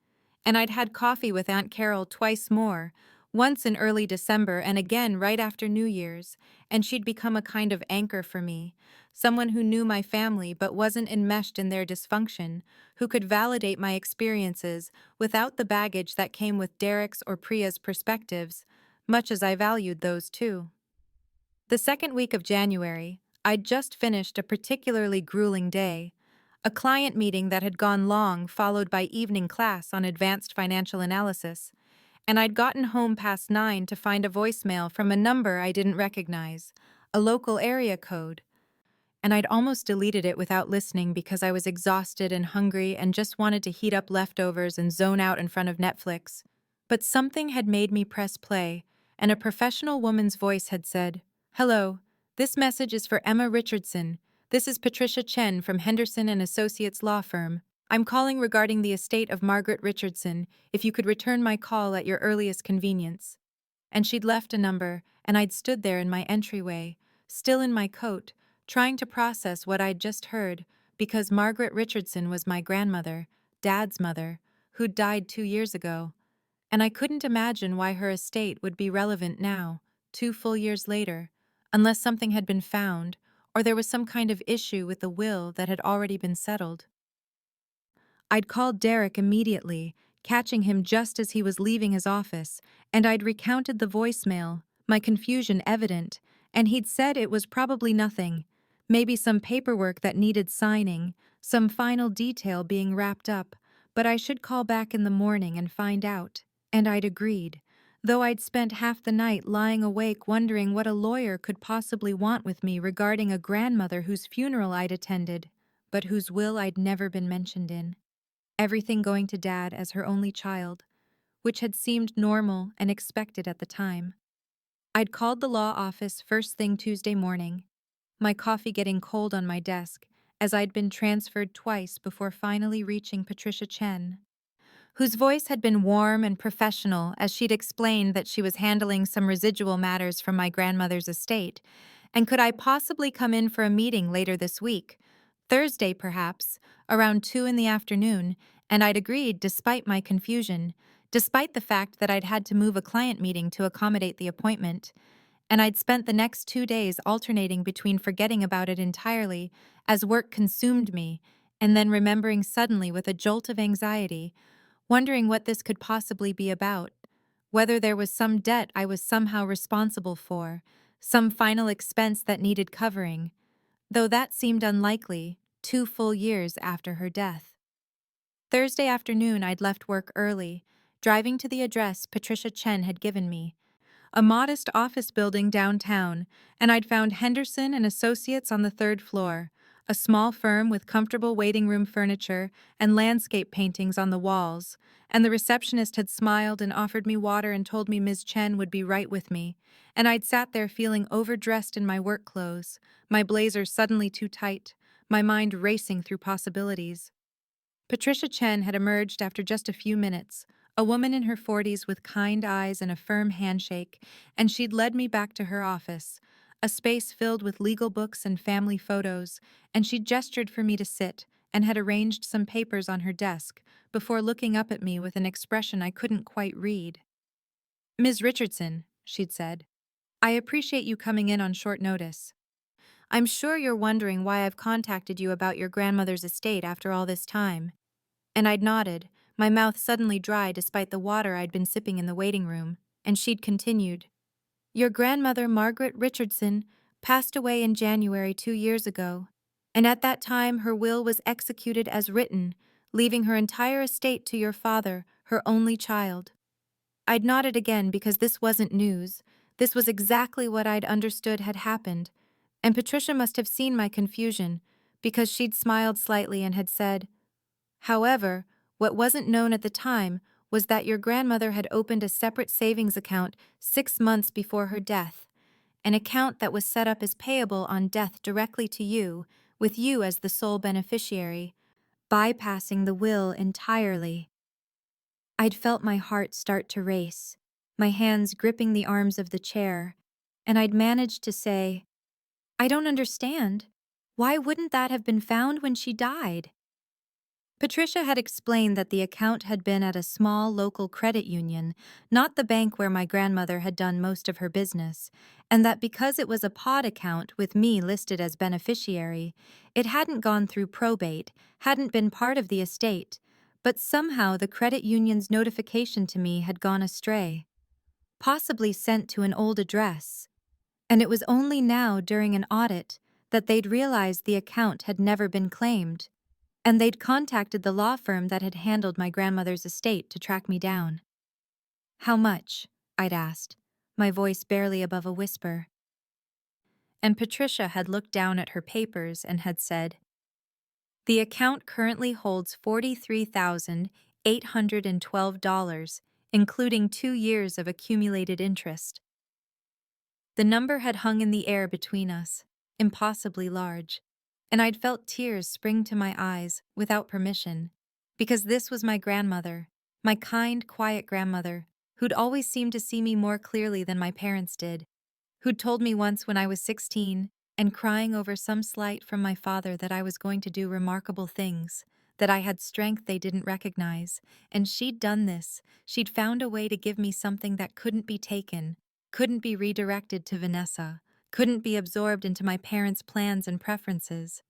And I'd had coffee with Aunt Carol twice more, once in early December and again right after New Year's, and she'd become a kind of anchor for me, someone who knew my family but wasn't enmeshed in their dysfunction, who could validate my experiences without the baggage that came with Derek's or Priya's perspectives, much as I valued those too. The second week of January, I'd just finished a particularly grueling day, a client meeting that had gone long followed by evening class on advanced financial analysis, and I'd gotten home past 9 to find a voicemail from a number I didn't recognize, a local area code, and I'd almost deleted it without listening because I was exhausted and hungry and just wanted to heat up leftovers and zone out in front of Netflix. But something had made me press play, and a professional woman's voice had said, "Hello, this message is for Emma Richardson. This is Patricia Chen from Henderson and Associates Law Firm. I'm calling regarding the estate of Margaret Richardson, if you could return my call at your earliest convenience." And she'd left a number, and I'd stood there in my entryway, still in my coat, trying to process what I'd just heard, because Margaret Richardson was my grandmother, Dad's mother, who'd died 2 years ago. And I couldn't imagine why her estate would be relevant now, 2 full years later, unless something had been found, or there was some kind of issue with the will that had already been settled. I'd called Derek immediately, catching him just as he was leaving his office, and I'd recounted the voicemail, my confusion evident, and he'd said it was probably nothing, maybe some paperwork that needed signing, some final detail being wrapped up, but I should call back in the morning and find out, and I'd agreed, though I'd spent half the night lying awake wondering what a lawyer could possibly want with me regarding a grandmother whose funeral I'd attended, but whose will I'd never been mentioned in. Everything going to Dad as her only child, which had seemed normal and expected at the time. I'd called the law office first thing Tuesday morning, my coffee getting cold on my desk, as I'd been transferred twice before finally reaching Patricia Chen, whose voice had been warm and professional as she'd explained that she was handling some residual matters from my grandmother's estate, and could I possibly come in for a meeting later this week, Thursday perhaps, around 2 in the afternoon, and I'd agreed despite my confusion, despite the fact that I'd had to move a client meeting to accommodate the appointment, and I'd spent the next 2 days alternating between forgetting about it entirely as work consumed me, and then remembering suddenly with a jolt of anxiety, wondering what this could possibly be about, whether there was some debt I was somehow responsible for, some final expense that needed covering, though that seemed unlikely, 2 full years after her death. Thursday afternoon, I'd left work early, driving to the address Patricia Chen had given me, a modest office building downtown, and I'd found Henderson and Associates on the third floor, a small firm with comfortable waiting room furniture and landscape paintings on the walls, and the receptionist had smiled and offered me water and told me Ms. Chen would be right with me, and I'd sat there feeling overdressed in my work clothes, my blazer suddenly too tight, my mind racing through possibilities. Patricia Chen had emerged after just a few minutes, a woman in her 40s with kind eyes and a firm handshake, and she'd led me back to her office, a space filled with legal books and family photos, and she'd gestured for me to sit and had arranged some papers on her desk before looking up at me with an expression I couldn't quite read. "Ms. Richardson," she'd said, "I appreciate you coming in on short notice. I'm sure you're wondering why I've contacted you about your grandmother's estate after all this time." And I'd nodded, my mouth suddenly dry despite the water I'd been sipping in the waiting room, and she'd continued. "Your grandmother, Margaret Richardson, passed away in January 2 years ago, and at that time her will was executed as written, leaving her entire estate to your father, her only child." I'd nodded again because this wasn't news. This was exactly what I'd understood had happened, and Patricia must have seen my confusion, because she'd smiled slightly and had said, "However, what wasn't known at the time was that your grandmother had opened a separate savings account 6 months before her death, an account that was set up as payable on death directly to you, with you as the sole beneficiary, bypassing the will entirely." I'd felt my heart start to race, my hands gripping the arms of the chair, and I'd managed to say, "I don't understand. Why wouldn't that have been found when she died?" Patricia had explained that the account had been at a small local credit union, not the bank where my grandmother had done most of her business, and that because it was a pod account with me listed as beneficiary, it hadn't gone through probate, hadn't been part of the estate, but somehow the credit union's notification to me had gone astray, possibly sent to an old address, and it was only now during an audit that they'd realized the account had never been claimed, and they'd contacted the law firm that had handled my grandmother's estate to track me down. "How much?" I'd asked, my voice barely above a whisper. And Patricia had looked down at her papers and had said, "The account currently holds $43,812, including 2 years of accumulated interest." The number had hung in the air between us, impossibly large, and I'd felt tears spring to my eyes without permission, because this was my grandmother, my kind, quiet grandmother, who'd always seemed to see me more clearly than my parents did, who'd told me once when I was 16 and crying over some slight from my father that I was going to do remarkable things, that I had strength they didn't recognize, and she'd done this, she'd found a way to give me something that couldn't be taken, couldn't be redirected to Vanessa, couldn't be absorbed into my parents' plans and preferences.